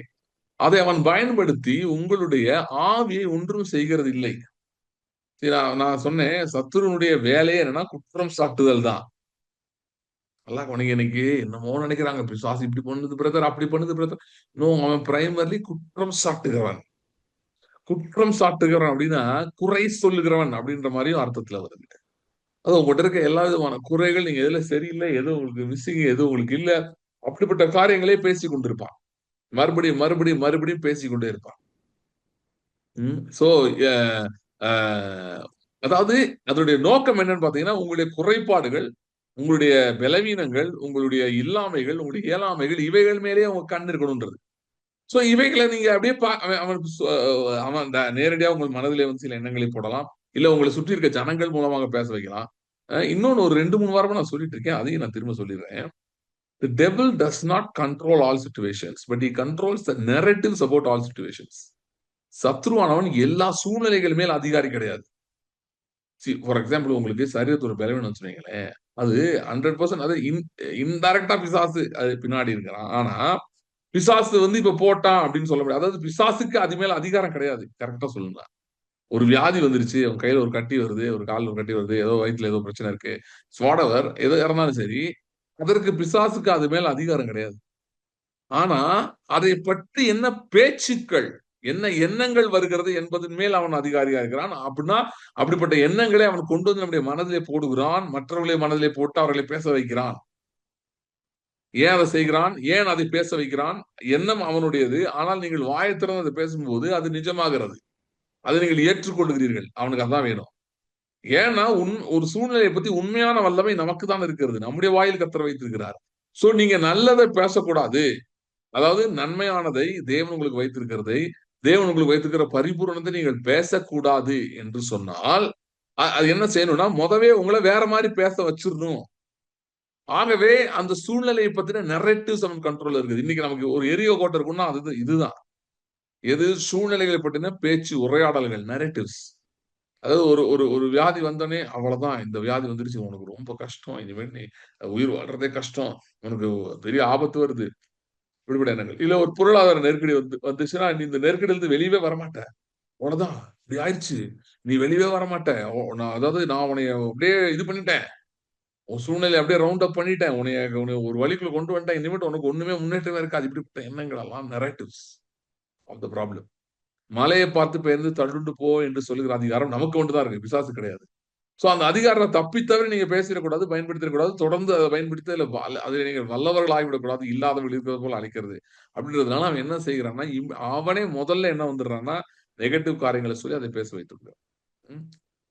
அதை அவன் பயன்படுத்தி உங்களுடைய ஆவியை ஒன்றும் செய்கிறது இல்லை. சரி, நான் சொன்னேன், சத்துருனுடைய வேலையே என்னன்னா குற்றம் சாட்டுதல் தான். நல்லா கவனிங்க. இன்னைக்கு என்னமோ நினைக்கிறாங்க, பிசாசு இப்படி பண்ணுது பிரதர், அப்படி பண்ணுது பிரதர். நோ, அவன் பிரைமர்லி குற்றம் சாட்டுகிறவன். குற்றம் சாட்டுகிறவன் அப்படின்னா குறை சொல்லுகிறவன் அப்படின்ற மாதிரியும் அர்த்தத்துல வருது. அது உங்ககிட்ட இருக்க எல்லா விதமான குறைகள், நீங்க எதுல சரியில்லை, எது உங்களுக்கு மிஸ்ஸிங், எது உங்களுக்கு இல்ல, அப்படிப்பட்ட காரியங்களே பேசி கொண்டிருப்பான். மறுபடியும் மறுபடியும் மறுபடியும் பேசிக்கொண்டே இருப்பான். சோ அதாவது அதனுடைய நோக்கம் என்னன்னு பாத்தீங்கன்னா, உங்களுடைய குறைபாடுகள், உங்களுடைய பலவீனங்கள், உங்களுடைய இல்லாமைகள், உங்களுடைய இயலாமைகள், இவைகள் மேலேயே அவங்க கண் இருக்கணும்ன்றது. சோ இவைகளை நீங்க அப்படியே அவனுக்கு அவன் நேரடியா உங்கள் மனதிலே வந்து சில எண்ணங்களை போடலாம். இல்ல உங்களை சுற்றி இருக்க ஜனங்கள் மூலமாக பேச வைக்கலாம். இன்னொன்னு ஒரு 2, 3 வாரமா நான் சொல்லிட்டு இருக்கேன். அதையும் நான் திரும்ப சொல்லிடுறேன். The devil does not control all situations, but he controls the narratives about all situations. சத்ருவானவன் எல்லா சூழ்நிலைகள் மேல் அதிகாரி கிடையாது. ஃபார் எக்ஸாம்பிள், உங்களுக்கு சரீரத்துல ஒரு பலவீனம் வச்சுக்கோங்களேன். அது 100% அது இன்டைரக்டா பிசாசு அது பின்னாடி இருக்கிறான். ஆனா பிசாசு வந்து இப்ப போட்டான் அப்படின்னு சொல்ல முடியாது. அதாவது பிசாசுக்கு அது மேல அதிகாரம் கிடையாது. கரெக்டா சொல்லுங்க. ஒரு வியாதி வந்துருச்சு, அவன் கையில ஒரு கட்டி வருது, ஒரு கால்ல ஒரு கட்டி வருது, ஏதோ வயித்துல ஏதோ பிரச்சனை இருக்கு, வாடவர் எதோ இருந்தாலும் சரி, அதற்கு பிசாசுக்கு அது மேல அதிகாரம் கிடையாது. ஆனா அதை பற்றி என்ன பேச்சுக்கள், என்ன எண்ணங்கள் வருகிறது என்பதன் மேல் அவன் அதிகாரியா இருக்கிறான். அப்படின்னா அப்படிப்பட்ட எண்ணங்களை அவன் கொண்டு வந்து நம்முடைய மனதிலே போடுகிறான், மற்றவர்களை மனதிலே போட்டு அவர்களை பேச வைக்கிறான். ஏன் அதை செய்கிறான்? ஏன் அதை பேச வைக்கிறான்? எண்ணம் அவனுடையது. ஆனால் நீங்கள் வாயை திறந்து அதை பேசும்போது அது நிஜமாகிறது. அதை நீங்கள் ஏற்றுக்கொள்கிறீர்கள். அவனுக்கு அதான் வேணும். ஏன்னா ஒரு சூழ்நிலையை பத்தி உண்மையான வல்லமை நமக்கு தான் இருக்கிறது. நம்முடைய வாயில் கர்த்தர் வைத்திருக்கிறார். சோ நீங்க நல்லதை பேசக்கூடாது. அதாவது நன்மையானதை, தேவன் உங்களுக்கு வைத்திருக்கிறதை, தேவன் உங்களுக்கு வைத்திருக்கிற பரிபூரணத்தை நீங்கள் பேசக்கூடாது என்று சொன்னால், அது என்ன செய்யணும்னா, முதவே உங்களை வேற மாதிரி பேச வச்சிரணும். ஆகவே அந்த சூழ்நிலையை பத்தின நரேட்டிவ்ஸ் அவன் கண்ட்ரோல்ல இருக்குது. இன்னைக்கு நமக்கு ஒரு எரியோ கோட்டை இருக்குன்னா அது இதுதான். எது? சூழ்நிலைகளை பற்றின பேச்சு, உரையாடல்கள், நரேட்டிவ்ஸ். அதாவது ஒரு ஒரு ஒரு வியாதி வந்தோனே, அவ்வளவுதான், இந்த வியாதி வந்துருச்சு, உனக்கு ரொம்ப கஷ்டம், இனிமேல் நீ உயிர் வாழ்றதே கஷ்டம், உனக்கு பெரிய ஆபத்து வருது, இப்படிப்பட்ட எண்ணங்கள். இல்ல ஒரு பொருளாதார நெருக்கடி வந்துச்சுன்னா, நீ இந்த நெருக்கடியிலிருந்து வெளியவே வரமாட்ட. அவ்வளவுதான், இப்படி ஆயிடுச்சு, நீ வெளியவே வரமாட்ட. நான் அதாவது நான் உன்னைய அப்படியே இது பண்ணிட்டேன். உன் சூழ்நிலைய அப்படியே ரவுண்ட் அப் பண்ணிட்டேன். உன்னைய ஒரு வழிக்குள்ள கொண்டு வந்துட்டேன். இனிமேட்டு உனக்கு ஒண்ணுமே முன்னேற்றமே இருக்காது. இப்படிப்பட்ட எண்ணங்கள் எல்லாம் நரேட்டிவ்ஸ் ஆஃப் த ப்ராப்ளம். மலையை பார்த்து பெயர்ந்து தள்ளுண்டு போ என்று சொல்லுகிற அதிகாரம் நமக்கு ஒன்று தான் இருக்கு. பிசாசு கிடையாது. சோ அந்த அதிகாரத்த தப்பி தவிர நீங்க பேசிறக்கூடாது, பயன்படுத்திறக்கூடாது. தொடர்ந்து அத பயன்படுத்தி அதில நீங்க வல்லவர்கள் ஆகிவிடக்கூடாது. இல்லாதவர்கள் இருக்கிறது போல அழைக்கிறது. அப்படின்றதுனால அவன் என்ன செய்கிறான்னா, அவனே முதல்ல என்ன வந்துடுறான்னா, நெகட்டிவ் காரியங்கள சொல்லி அதை பேச வைத்து விடுறான். ம்.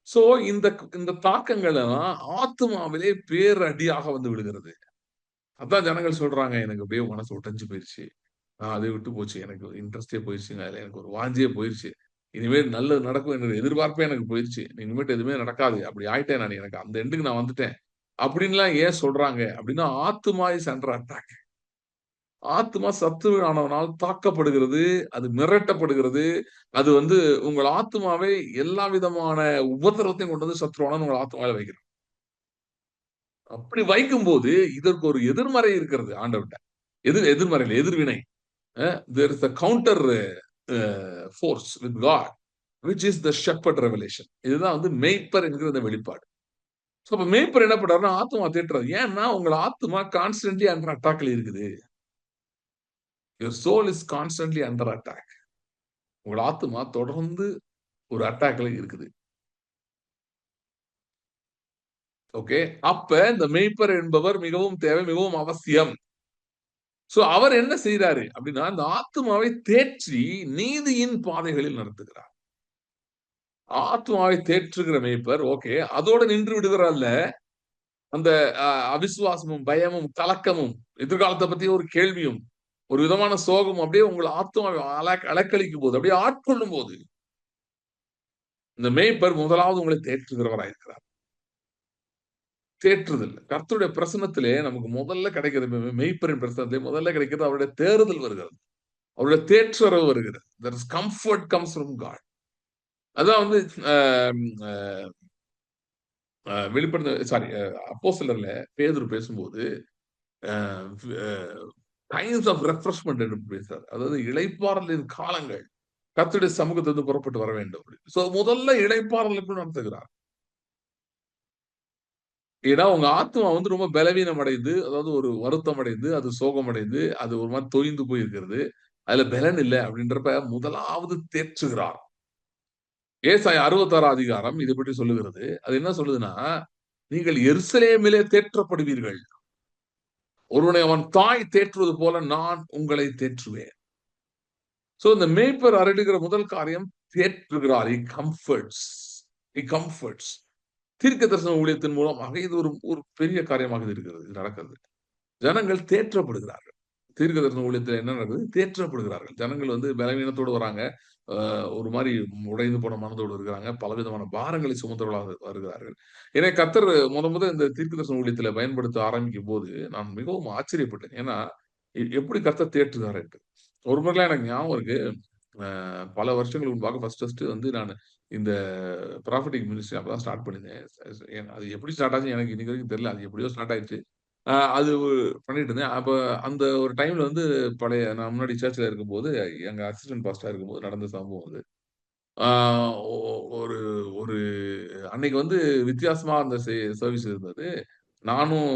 சோ இந்த இந்த தாக்கங்கள் எல்லாம் ஆத்துமாவிலே பேரடியாக வந்து விழுகிறது. அதான் ஜனங்கள் சொல்றாங்க, எனக்கு அப்படியே மனசு உடைஞ்சு போயிருச்சு. அது விட்டு போச்சு. எனக்கு இன்ட்ரெஸ்ட்டே போயிருச்சுங்க. அதுல எனக்கு ஒரு வாஞ்சையே போயிருச்சு. இனிமேல் நல்லது நடக்கும் என்ற எதிர்பார்ப்பே எனக்கு போயிருச்சு. இனிமேட்டு எதுவுமே நடக்காது. அப்படி ஆயிட்டேன் நானு. எனக்கு அந்த எண்டுக்கு நான் வந்துட்டேன். அப்படின்லாம் ஏன் சொல்றாங்க? அப்படின்னா ஆத்துமா இஸ் அண்டர் அட்டாக். ஆத்துமா சத்துருவானவனால் தாக்கப்படுகிறது. அது மிரட்டப்படுகிறது. அது வந்து உங்கள் ஆத்துமாவை எல்லா விதமான உபத்திரவத்தையும் கொண்டு வந்து சத்ருவானவன் உங்கள் ஆத்துமாவில வைக்கிறான். அப்படி வைக்கும்போது, இதற்கு ஒரு எதிர்மறை இருக்கிறது ஆண்டவர்ட்ட. எதிர்மறை இல்ல, எதிர்வினை. There is a counter force with God, which is the shepherd revelation. இதுதான் வந்து மேய்ப்பர் என்கிற அந்த வெளிப்பாடு. சோ அப்ப மேய்ப்பர் என்ன பண்றாருன்னா, ஆத்துமா தேற்றுறாரு. ஏன்னா, உங்க ஆத்துமா கான்ஸ்டன்ட்லி அண்டர் அட்டாக்ல இருக்குது. Your soul is constantly under attack. உங்க ஆத்துமா தொடர்ந்து ஒரு அட்டாக்ல இருக்குது. ஓகே. அப்ப இந்த மேய்ப்பர் என்பவர் மிகவும் தேவை, மிகவும் அவசியம். சோ அவர் என்ன செய்றாரு அப்படின்னா, இந்த ஆத்துமாவை தேற்றி நீதியின் பாதைகளில் நடத்துகிறார். ஆத்துமாவை தேற்றுகிற மேய்ப்பர், ஓகே. அதோட நின்று விடுகிறார்ல. அந்த அவிசுவாசமும், பயமும், கலக்கமும், எதிர்காலத்த பத்தி ஒரு கேள்வியும், ஒரு விதமான சோகமும் அப்படியே உங்கள ஆத்துமாவை அலைக்கழிக்கும் போது, அப்படியே ஆட்கொள்ளும் போது, இந்த மேய்ப்பர் முதலாவது உங்களை தேற்றுகிறவராய் இருக்கிறார். தேற்றுதல். கர்த்தருடைய பிரசன்னத்திலே நமக்கு முதல்ல கிடைக்கிறது மேய்ப்பரின் பிரசன்னத்திலே முதல்ல கிடைக்கிறது அவருடைய தேறுதல் வருகிறது. அவருடைய தேற்றரவு வருகிறது. there is comfort comes from God. அதான் வந்து அ அ வெளிப்படுத்த சாரி அப்போஸ்தலர்ல பேதுரு பேசும்போது, அ அ டைம்ஸ் ஆஃப் ரெஃப்ரெஷ்மென்ட் என்று பேசுறார். அதாவது இளைப்பாறுதலின் காலங்கள். கர்த்தருடைய சமூகத்திலிருந்து புறப்பட்டு வர வேண்டும். சோ முதல்ல இளைப்பாறுதலுக்கு நடத்துகிறார். ஏன்னா உங்க ஆத்துமா வந்து ரொம்ப பலவீனம் அடைந்து, அதாவது ஒரு வருத்தம் அடைந்து, அது சோகம் அடைந்து, அது ஒரு மாரி தொய்ந்து போய் இருக்கிறது. அதுல பெலன் இல்ல அப்படின்றப்ப முதலாவது தேற்றுகிறார். ஏசாயா 66 அதிகாரம் இதை பற்றி சொல்லுகிறது. அது என்ன சொல்லுதுன்னா, நீங்கள் எருசலேமிலே தேற்றப்படுவீர்கள். ஒருவனை அவன் தாய் தேற்றுவது போல நான் உங்களை தேற்றுவேன். சோ இந்த மேய்ப்பர் அரடுகிற முதல் காரியம் தேற்றுகிறார். He comforts. He comforts. தீர்க்கதரிசன ஊழியத்தின் மூலமாக இது ஒரு ஒரு பெரிய காரியமாக இது இருக்கிறது. இது நடக்கிறது. ஜனங்கள் தேற்றப்படுகிறார்கள். தீர்க்கதரிசன ஊழியத்தில என்ன நடக்குது? தேற்றப்படுகிறார்கள். ஜனங்கள் வந்து பலவீனத்தோடு வராங்க. ஒரு மாரி உடைந்து போன மனதோடு இருக்கிறாங்க. பலவிதமான பாரங்களை சுமந்தவர்களாக வருகிறார்கள். எனவே கர்த்தர் முத இந்த தீர்க்கதரிசன ஊழியத்தில பயன்படுத்த ஆரம்பிக்கும்போது, நான் மிகவும் ஆச்சரியப்பட்டேன். ஏன்னா, எப்படி கர்த்தர் தேற்றுகிறார் என்று. ஒரு முறைலாம் எனக்கு ஞாபகம் இருக்கு. பல வருஷங்களுக்கு முன்பாக ஃபர்ஸ்ட் வந்து நானு இந்த ப்ராஃபட்டிக் மினிஸ்ட்ரி அப்பதான் ஸ்டார்ட் பண்ணியிருந்தேன். அது எப்படி ஸ்டார்ட் ஆச்சுன்னு எனக்கு இன்னைக்கு வரைக்கும் தெரியல. அது எப்படியோ ஸ்டார்ட் ஆயிருச்சு. அது பண்ணிட்டு இருந்தேன். அப்ப அந்த ஒரு டைம்ல வந்து நான் முன்னாடி சர்ச்ல இருக்கும்போது, எங்க அசிஸ்டன்ட் பாஸ்டரா இருக்கும்போது நடந்த சம்பவம் அது. ஆ ஒ ஒரு ஒரு அன்னைக்கு வந்து வித்தியாசமா அந்த சர்வீஸ் இருந்தது. நானும்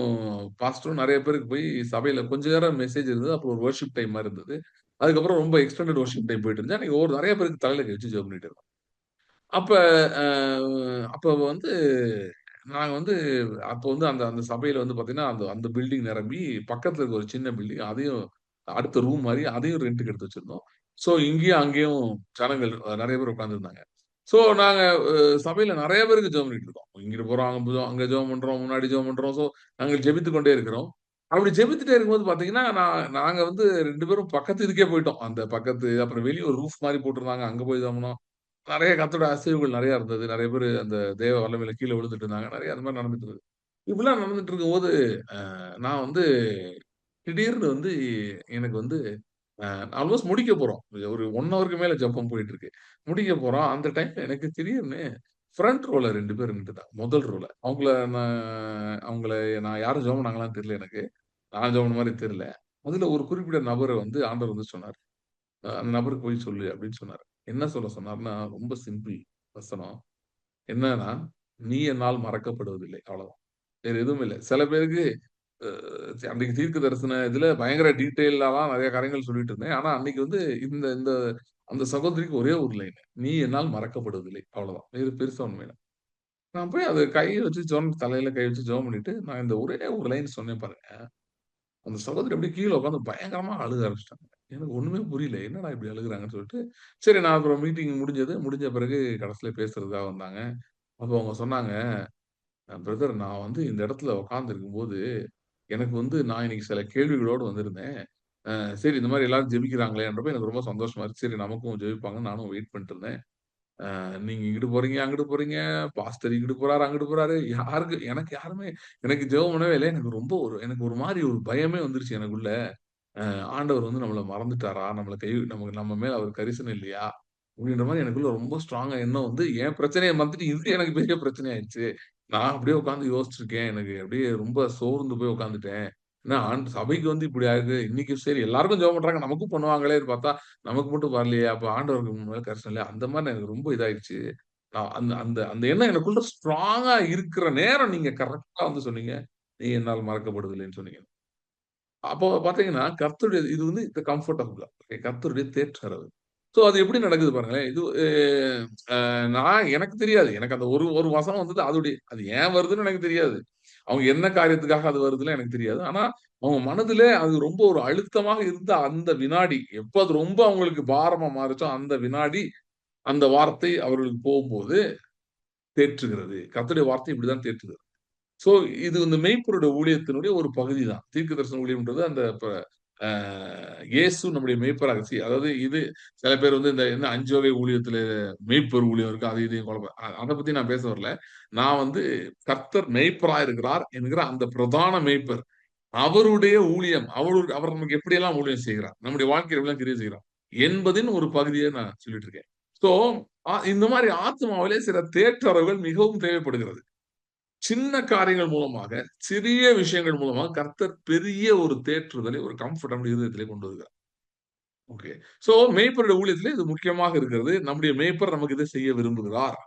பாஸ்டரும் நெறைய பேருக்கு போய் சபையில கொஞ்ச நேரம் மெசேஜ் இருந்தது. அப்புறம் ஒரு வொர்ஷிப் டைம் மாரி இருந்தது. அதுக்கப்புறம் ரொம்ப எக்ஸ்டெண்டட் வொர்ஷிப் டைம் போயிட்டு இருந்துச்சு. அன்னைக்கு நெறைய பேருக்கு தலையில கை வச்சு ஜெபம் பண்ணிட்டு இருந்தோம். அப்ப அ அப்ப வந்து நாங்க வந்து அப்ப வந்து அந்த அந்த சபையில வந்து பார்த்தீங்கன்னா, அந்த அந்த பில்டிங் நிரம்பி பக்கத்துல இருக்க ஒரு சின்ன பில்டிங் அதையும் அடுத்த ரூம் மாரி அதையும் ரென்ட்க்கு எடுத்து வச்சிருந்தோம். ஸோ இங்கேயும் அங்கேயும் ஜனங்கள் நெறைய பேர் உட்கார்ந்திருந்தாங்க. ஸோ நாங்க அ சபையில நெறைய பேருக்கு ஜெபம் பண்ணிட்டு இருக்கோம். இங்கிட்டு போறோம், அங்க ஜெபம் பண்றோம், முன்னாடி ஜெபம் பண்றோம். ஸோ நாங்க ஜெபித்துக் கொண்டே இருக்கிறோம். அப்படி ஜெபித்துட்டே இருக்கும்போது பார்த்தீங்கன்னா, நாங்க வந்து 2 பேரும் பக்கத்து இதுக்கே போயிட்டோம். அந்த பக்கத்து அப்புறம் வெளிய ஒரு ரூஃப் மாரி போட்டிருந்தாங்க. அங்க போய் ஜெபம் பண்ணோம். நெறைய கர்த்தருடைய அசைவுகள் நெறைய இருந்தது. நெறைய பேரு அந்த தேவ வல்லமையில கீழ விழுந்துட்டு இருந்தாங்க. நெறைய அந்த மாரி நடந்துட்டு இருந்தது. இப்படிலாம் நடந்துட்டு இருக்கும்போது, நான் வந்து திடீர்னு வந்து எனக்கு வந்து அ ஆல்மோஸ்ட் முடிக்க போறோம். ஒரு 1 ஹவருக்கு மேல ஜெபம் போயிட்டு இருக்கு. முடிக்க போறோம். அந்த டைம்ல எனக்கு திடீர்னு ஃப்ரண்ட் ரோல 2 பேர் நின்னுட்டாங்க. முதல் ரோல. அவங்கள நான் யாரும் ஜெபம் பண்ணாங்களான்னு தெரியல எனக்கு. நான் ஜெபம் பண்ண மாரி தெரியல. அதுல ஒரு குறிப்பிட்ட நபர வந்து ஆண்டவர் வந்து சொன்னாரு. அந்த நபருக்கு போய் சொல்லு அப்படின்னு சொன்னாரு. என்ன சொல்ல சொன்னாருன்னா, ரொம்ப சிம்பிள் வசனம். என்னன்னா, "நீ என்னால் மறக்கப்படுவதில்லை." அவ்வளவுதான். வேற எதுவும் இல்ல. சில பேருக்கு அ அன்னைக்கு தீர்க்க தரிசன இதுல பயங்கர டீட்டெயிலாலாம் நெறைய காரியங்கள் சொல்லிட்டு இருந்தேன். ஆனா அன்னைக்கு வந்து இந்த இந்த அந்த சகோதரிக்கு ஒரே ஒரு லைன். "நீ என்னால் மறக்கப்படுவதில்லை." அவ்வளவுதான். வேறு பெருசா ஒண்ணும் இல்ல. நான் போய் அத கைய வச்சு தலையில கை வச்சு ஜெபம் பண்ணிட்டு, நான் இந்த ஒரே ஒரு லைன் சொன்னேன் பாருங்க. அந்த சகோதரி அப்படியே கீழ உட்கார்ந்து பயங்கரமா அழுக ஆரம்பிச்சுட்டாங்க. எனக்கு ஒண்ணுமே புரியல. என்னடா இப்படி அழுகுறாங்கன்னு சொல்லிட்டு, சரி நான் அப்புறம் மீட்டிங் முடிஞ்சது. முடிஞ்ச பிறகு கடைசியில பேசுறதுக்காக வந்தாங்க. அப்போ அவங்க சொன்னாங்க, பிரதர் நான் வந்து இந்த இடத்துல உட்கார்ந்திருக்கும்போது, எனக்கு வந்து நான் இன்னைக்கு சில கேள்விகளோடு வந்திருந்தேன். சரி இந்த மாரி எல்லாரும் ஜெபிக்கிறாங்களேன்றப்ப எனக்கு ரொம்ப சந்தோஷமா இருந்துச்சு. சரி நமக்கும் ஜெபிப்பாங்கன்னு நானும் வெயிட் பண்ணிட்டு இருந்தேன். நீங்க இங்கிட்டு போறீங்க, அங்கிட்டு போறீங்க. பாஸ்டர் இங்கிட்டு போறாரு, அங்கிட்டு போறாரு. எனக்கு யாருமே எனக்கு ஜெபம் பண்ணவே இல்ல. எனக்கு ஒரு மாரி ஒரு பயமே வந்துருச்சு எனக்குள்ள. ஆண்டவர் வந்து நம்மள மறந்துட்டாரா? நம்ம மேல அவருக்கு கரிசனம் இல்லையா? அப்படின்ற மாரி எனக்குள்ள ரொம்ப ஸ்ட்ராங்கா எண்ணம் வந்து என் பிரச்சனைய மறந்துட்டு இது எனக்கு பெரிய பிரச்சனை ஆயிடுச்சு. நான் அப்படியே உட்கார்ந்து யோசிச்சிருக்கேன். எனக்கு அப்படியே ரொம்ப சோர்ந்து போய் உட்கார்ந்துட்டேன். ஏன்னா சபைக்கு வந்து இப்படி ஆகுது. இன்னைக்கு சரி எல்லாருக்கும் ஜெபம் பண்றாங்க. நமக்கும் பண்ணுவாங்களேன்னு பார்த்தா, நமக்கு மட்டும் வரலையே! அப்ப ஆண்டவருக்கு உன் மேல கரிசனம் இல்லையா? அந்த மாரி எனக்கு ரொம்ப இதாயிருச்சு. நான் அந்த அந்த அந்த எண்ணம் எனக்குள்ள ஸ்ட்ராங்கா இருக்கிற நேரம் நீங்க கரெக்ட்டா வந்து சொன்னீங்க. "நீ என்னால் மறக்கப்படுவதில்லைன்னு" சொன்னீங்க. அப்போ பார்த்தீங்கன்னா, கர்த்தருடைய இது வந்து கம்ஃபோர்ட் ஆஃப் காட். கர்த்தருடைய தேற்றரவு. சோ அது எப்படி நடக்குது பாருங்களேன். இது நான் எனக்கு தெரியாது. எனக்கு அந்த ஒரு ஒரு வசனம் வந்தது அது ஏன் வருதுன்னு எனக்கு தெரியாது. அவங்க என்ன காரியத்துக்காக அது வருதுன்னு எனக்கு தெரியாது. ஆனா, அவங்க மனதிலே அது ரொம்ப ஒரு அழுத்தமாக இருந்த அந்த வினாடி, எப்ப அது ரொம்ப அவங்களுக்கு பாரமா மாறுச்சோ, அந்த வினாடி, அந்த வார்த்தை அவர்களுக்கு போகும்போது தேற்றுகிறது. கர்த்தருடைய வார்த்தை இப்படிதான் தேற்றுகிறது. சோ, இது இந்த மெய்ப்பொருடைய ஊழியத்தினுடைய ஒரு பகுதி தான். தீர்க்கதரிசன ஊழியம்ன்றது அந்த அ இயேசு நம்முடைய மெய்ப்பராக அதாவது இது சில பேர் வந்து இந்த என்ன 5 வகை ஊழியத்தில மெய்ப்பர் ஊழியம் இருக்கு. அது இதையும் அத பத்தி நான் பேச வரல. நான் வந்து கர்த்தர் மெய்ப்பரா இருக்கிறார் என்கிற அந்த பிரதான மெய்ப்பர். அவருடைய ஊழியம், அவர் நமக்கு எப்படியெல்லாம் ஊழியம் செய்கிறார்? நம்முடைய வாழ்க்கையில எப்படிலாம் கிரியை செய்கிறார்? என்பதின் ஒரு பகுதிய நான் சொல்லிட்டு இருக்கேன். சோ, இந்த மாரி ஆத்துமாவிலே சில தேற்றரவுகள் மிகவும் தேவைப்படுகிறது. சின்ன காரியங்கள் மூலமாக, சிறிய விஷயங்கள் மூலமாக கர்த்தர் பெரிய ஒரு தேற்றுதலை, ஒரு கம்ஃபோர்ட் நம்முடைய இருதயத்திலே கொண்டு வருகிறார். ஓகே. சோ மேய்ப்பருடைய ஊழியத்திலே இது முக்கியமாக இருக்கிறது. நம்முடைய மேய்ப்பர் நமக்கு இதை செய்ய விரும்புகிறார்.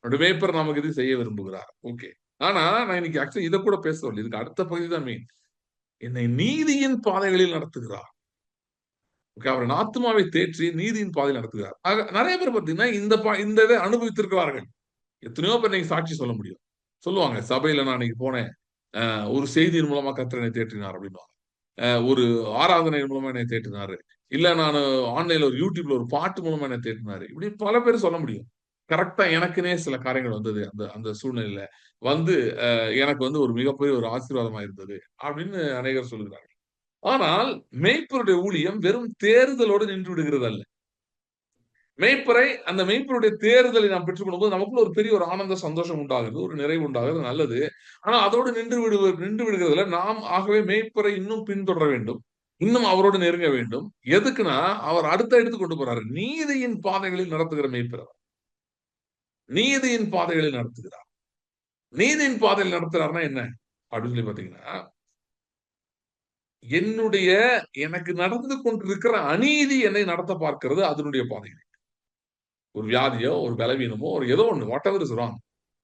நம்முடைய மேய்ப்பர் நமக்கு இதை செய்ய விரும்புகிறார். ஓகே. ஆனா, நான் இன்னைக்கு ஆக்சுவலி இத கூட பேச வரல. இதுக்கு அடுத்த பகுதி தான் மெயின். என்னை நீதியின் பாதைகளில் நடத்துகிறார். ஓகே. அவர் என் ஆத்துமாவை தேற்றி நீதியின் பாதையில் நடத்துகிறார். நெறைய பேர் பார்த்தீங்கன்னா, இந்த இத அனுபவித்திருக்கிறார்கள். எத்தனையோ பேர் இன்னைக்கு சாட்சி சொல்ல முடியும். சொல்லுவாங்க, "சபையில நான் அன்னைக்கு போனேன். ஒரு செய்தியின் மூலமா கர்த்தர் என்னை தேற்றினார்" அப்படின்னுவாங்க. ஒரு ஆராதனை மூலமா என்னை தேற்றினாரு. இல்ல நானு ஆன்லைன்ல ஒரு YouTubeல ஒரு பாட்டு மூலமா என்ன தேற்றினாரு. இப்படி பல பேர் சொல்ல முடியும். கரெக்ட்டா எனக்குன்னே சில காரியங்கள் வந்தது. அந்த அந்த சூழ்நிலையில. வந்து எனக்கு வந்து ஒரு மிகப்பெரிய ஒரு ஆசீர்வாதமா இருந்தது. அப்படின்னு அநேகர் சொல்லுகிறார்கள். ஆனால் மேய்ப்பருடைய ஊழியம் வெறும் தேறுதலோடு நின்று விடுகிறது அல்ல. அந்த மேய்ப்பருடைய தேறுதலை நாம் பெற்றுக்கொள்ளும்போது நமக்குள்ள ஒரு பெரிய ஒரு ஆனந்த சந்தோஷம் உண்டாகுது. ஒரு நிறைவு உண்டாகுது. நல்லது. ஆனா அதோடு நின்று விடுகிறதில்ல. நாம் ஆகவே மேய்ப்பரை இன்னும் பின்தொடர வேண்டும். இன்னும் அவரோடு நெருங்க வேண்டும். எதுக்குன்னா, அவர் அடுத்த இடத்துக்கு கொண்டு போறாரு. நீதியின் பாதைகளில் நடத்துகிற மேய்ப்பர் அவர். நீதியின் பாதைகளில் நடத்துகிறார். நீதியின் பாதையில் நடத்துறார்ன்னா என்ன? அப்படின்னு சொல்லி பார்த்தீங்கன்னா, என்னுடைய எனக்கு நடந்து கொண்டிருக்கிற அநீதி என்னை நடத்த பார்க்கிறது அதனுடைய பாதை. ஒரு வியாதியோ, ஒரு பலவீனமோ, ஒரு ஏதோ ஒண்ணு வாட்டெவர் இஸ் ராங்.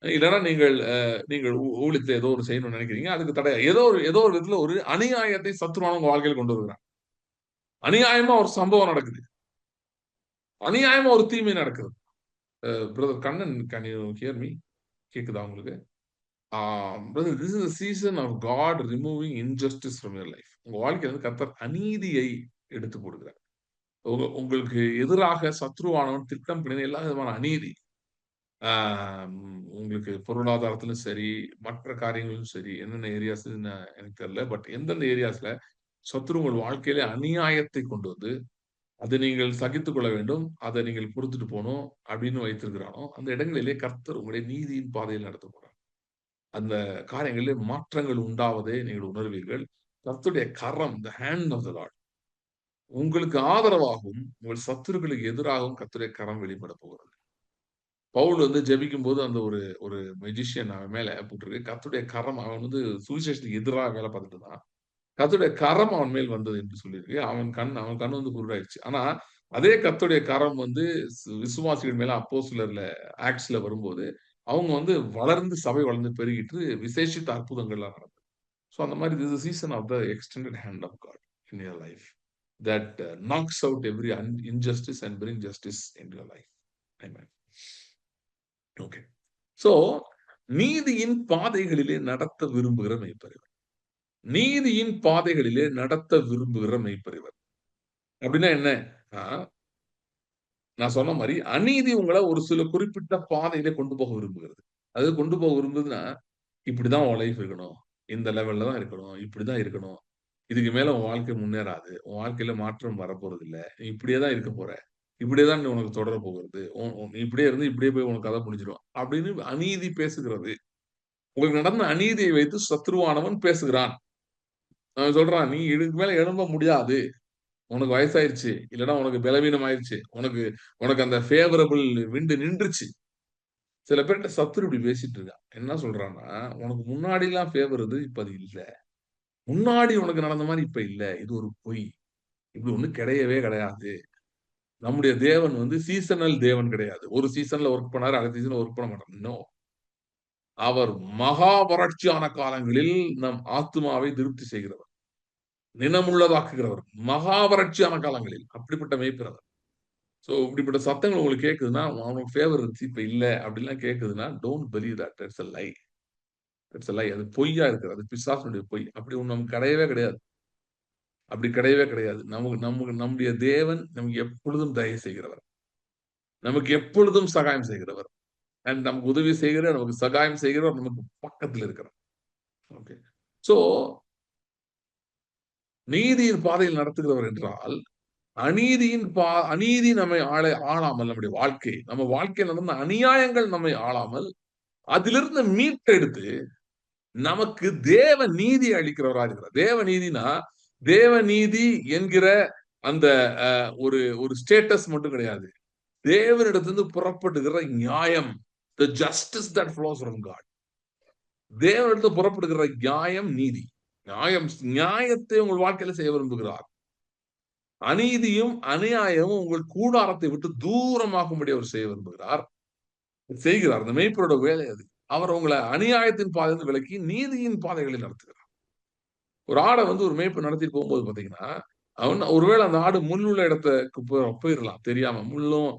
இல்லன்னா நீங்கள் ஊழியத்துல ஏதோ ஒண்ணு செய்யணும்னு நினைக்கிறீங்க. அதுக்கு தடையா ஏதோ ஒரு விதத்துல ஒரு அநியாயத்தை சத்துருவான உங்க வாழ்க்கையில கொண்டு வருகிறான். அநியாயமா ஒரு சம்பவம் நடக்குது. அநியாயமா ஒரு தீமை நடக்குது. Brother Kannan can you hear me? கேக்குதா உங்களுக்கு? Ah brother this is the season of God removing injustice from your life. உங்க வாழ்க்கையில இருந்து கர்த்தர் அநீதியை எடுத்து போடுகிறார். உங்களுக்கு எதிராக சத்ருவானவன் திட்டம் பின்னின எல்லா விதமான அநீதி. ஆ உங்களுக்கு பொருளாதாரத்திலும் சரி, மற்ற காரியங்களிலும் சரி, என்னென்ன ஏரியாஸ்ன்னு எனக்கு தெரியல. பட் எந்தெந்த ஏரியாஸ்ல சத்துரு உங்கள் வாழ்க்கையிலே அநியாயத்தை கொண்டு வந்து, அதை நீங்கள் சகித்துக் கொள்ள வேண்டும். அதை நீங்கள் பொறுத்துட்டு போணும் அப்படின்னு வைத்திருக்கிறானோ, அந்த இடங்களிலே கர்த்தர் உங்களை நீதியின் பாதையில் நடத்தப் போறார். அந்த காரியங்களிலே மாற்றங்கள் உண்டாவதை நீங்கள் உணர்வீர்கள். கர்த்தருடைய கரம், the hand of the Lord உங்களுக்கு ஆதரவாகவும், உங்கள் சத்துருக்களுக்கு எதிராகவும் கர்த்தருடைய கரம் வெளிப்படப் போகிறது. பவுல் வந்து ஜெபிக்கும்போது அந்த ஒரு ஒரு மெஜிஷியன் அவன் மேல போட்டிருக்கு. கர்த்தருடைய கரம் அவன் வந்து சுவிசேஷத்துக்கு எதிரா வேலை பார்த்துட்டு இருந்தான். கர்த்தருடைய கரம் அவன் மேல் வந்தது என்று சொல்லியிருக்கு. அவன் கண் வந்து குருடாயிருச்சு. ஆனா, அதே கர்த்தருடைய கரம் வந்து விசுவாசிகள் மேல அப்போஸ்தலர்ல ஆக்ட்ஸ்ல வரும்போது, அவங்க வந்து வளர்ந்து சபை வளர்ந்து பெருகிட்டு விசேஷித்த அற்புதங்கள்லாம் நடந்தது. ஸோ அந்த மாரி this is season of the extended hand of God in your life that knocks out every injustice and bring justice in your life. Amen. Okay. So நீதியின் பாதைகளிலே நடத்த விரும்புகிற மேய்ப்பர் இவர். நீதியின் பாதைகளிலே நடத்த விரும்புகிற மேய்ப்பர் இவர். அப்படின்னா என்ன? ஆ, நான் சொன்ன மாரி அநீதி உங்கள ஒரு சில குறிப்பிட்ட பாதையில கொண்டு போக விரும்புகிறது. அது கொண்டு போக விரும்புதுன்னா, இப்படிதான் உன் லைஃப் இருக்கணும். இந்த லெவல்ல தான் இருக்கணும். இப்படிதான் இருக்கணும். இதுக்கு மேல உன் வாழ்க்கை முன்னேறாது. உன் வாழ்க்கையில மாற்றம் வரப்போறதில்ல. நீ இப்படியே தான் இருக்க போற. இப்படியே தான் உனக்கு தொடர போகிறது. நீ இப்படியே இருந்து இப்படியே போய் உனக்கு கதை முடிஞ்சிரும். அப்படின்னு அநீதி பேசுகிறது. உங்களுக்கு நடந்த அநீதியை வைத்து சத்ருவானவன் பேசுகிறான். அவன் சொல்றான், "நீ இதுக்கு மேல எழும்ப முடியாது. உனக்கு வயசாயிருச்சு. இல்லன்னா உனக்கு பலவீனம் ஆயிருச்சு. உனக்கு உனக்கு அந்த ஃபேவரபிள் விண்ட் நின்றுச்சு." சில பேர்ட்ட சத்துரு இப்படி பேசிட்டு இருக்கான். என்ன சொல்றான்னா, "உனக்கு முன்னாடிலாம் ஃபேவர் இது. இப்ப அது இல்ல. முன்னாடி உனக்கு நடந்த மாரி இப்ப இல்ல. இது ஒரு பொய். இப்படி ஒண்ணும் கிடையவே கிடையாது. நம்முடைய தேவன் வந்து சீசனல் தேவன் கிடையாது. ஒரு சீசன்ல வொர்க் பண்ணாரு. அடுத்த சீசன்ல வொர்க் பண்ண மாட்டார். நோ. அவர் மகா வறட்சியான காலங்களில் நம் ஆத்துமாவை திருப்தி செய்கிறவர். நினமுள்ளதாக்குகிறவர். மகா வறட்சியான காலங்களில். அப்படிப்பட்ட மேய்ப்பர் அவர். சோ இப்படிப்பட்ட சத்தங்கள் உங்களுக்கு கேட்குதுன்னா, அவனுக்கு ஃபேவர் இருந்துச்சு. இப்ப இல்ல அப்படிலாம் கேட்குதுன்னா, don't believe that. It's a lie. It's a lie. அது பொய்யா இருக்கு. அது பிசாசுனுடைய பொய். அப்படி ஒண்ணு நமக்கு கிடையவே கிடையாது. அப்படி கிடையவே கிடையாது. நமக்கு நமக்கு நம்முடைய தேவன் நமக்கு எப்பொழுதும் தயவு செய்கிறவர். நமக்கு எப்பொழுதும் சகாயம் செய்கிறவர். அண்ட் நமக்கு உதவி செய்கிறவர், நமக்கு சகாயம் செய்கிறவர் நமக்கு பக்கத்தில் இருக்கிறார். ஓகே. சோ நீதியின் பாதையில் நடத்துகிறவர் என்றால், அநீதி நம்மை ஆளாமல் நம்முடைய வாழ்க்கை, நம்ம வாழ்க்கையில் நடந்த அநியாயங்கள் நம்மை ஆளாமல், அதிலிருந்து மீட்டெடுத்து நமக்கு தேவ நீதி அளிக்கிறவரா இருக்கிறார். தேவ நீதினா, தேவ நீதி என்கிற அந்த ஒரு ஒரு ஸ்டேட்டஸ் மட்டும் கிடையாது. தேவனிடத்திலிருந்து புறப்படுகிற நியாயம். The justice that flows from God. தேவனிடத்தில் புறப்படுகிற நியாயம், நீதி. நியாயத்தை உங்கள் வாழ்க்கையில செய்ய விரும்புகிறார். அநீதியும், அநியாயமும் உங்கள் கூடாரத்தை விட்டு தூரமாகும்படி அவர் செய்ய விரும்புகிறார். செய்கிறார். அந்த மேய்ப்பரோட வேலை அது. அவர் உங்களை அநியாயத்தின் பாதையிலிருந்து விலக்கி நீதியின் பாதைகளில் நடத்துகிறார். ஒரு ஆட வந்து ஒரு மேய்ப்பு நடத்திட்டு போகும்போது பார்த்தீங்கன்னா, அவன் ஒருவேளை அந்த ஆடு முள்ளுள்ள இடத்துக்கு போயிரலாம் தெரியாம. முள்ளும்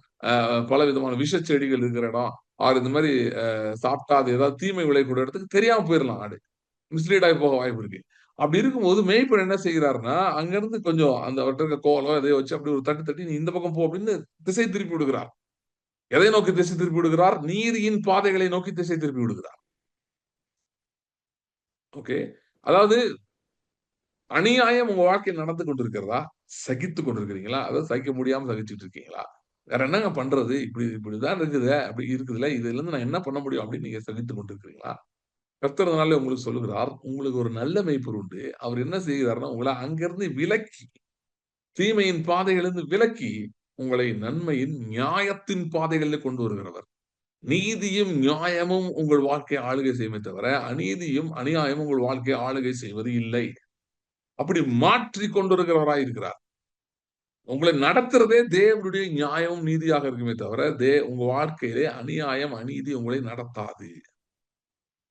பலவிதமான விஷச் செடிகள் இருக்கிற இடம், ஆர் இந்த மாரி சாப்பிட்டா அது ஏதாவது தீமை விளையக்கூடிய இடத்துக்கு தெரியாம போயிரலாம் ஆடு. மிஸ்லீட் ஆகி போக வாய்ப்பு இருக்கு. அப்படி இருக்கும்போது மேய்ப்பன் என்ன செய்கிறார்ன்னா, அங்கிருந்து கொஞ்சம் அந்த அவர்ட்ட இருக்க கோலம் எதையோ வச்சு அப்படி ஒரு தட்டு தட்டி, "நீ இந்த பக்கம் போ" அப்படின்னு திசை திருப்பி விடுகிறார். எதை நோக்கி திசை திருப்பி விடுகிறார்? நீதியின் பாதைகளை நோக்கி திசை திருப்பி விடுகிறார். ஓகே. அதாவது அநியாயம் உங்க வாழ்க்கையில் நடந்து கொண்டிருக்கிறதா? சகித்துக் கொண்டிருக்கிறீங்களா? அதாவது சகிக்க முடியாம சகிச்சுட்டு இருக்கீங்களா? வேற என்னங்க பண்றது? இப்படிதான் இருக்குதே, அப்படி இருக்குதுல்ல. இதுலருந்து நான் என்ன பண்ண முடியும்? அப்படின்னு நீங்க சகித்துக் கொண்டிருக்கிறீங்களா? கர்த்தர் அதனாலே உங்களுக்கு சொல்லுகிறார், உங்களுக்கு ஒரு நல்ல மேய்ப்பர் உண்டு. அவர் என்ன செய்கிறார்ன்னா, உங்கள அங்கிருந்து விலக்கி, தீமையின் பாதைகளிலிருந்து விலக்கி, உங்களை நன்மையின், நியாயத்தின் பாதைகளிலே கொண்டு வருகிறவர். நீதியும், நியாயமும் உங்கள் வாழ்க்கையை ஆளுகை செய்யுமே தவிர, அநீதியும், அநியாயமும் உங்கள் வாழ்க்கையை ஆளுகை செய்வது இல்லை. அப்படி மாற்றிக் கொண்டு வருகிறவராய் இருக்கிறார். உங்களை நடத்துறதே தேவனுடைய நியாயமும், நீதியாக இருக்குமே தவிர, உங்க வாழ்க்கையிலே அநியாயம், அநீதி உங்களை நடத்தாது.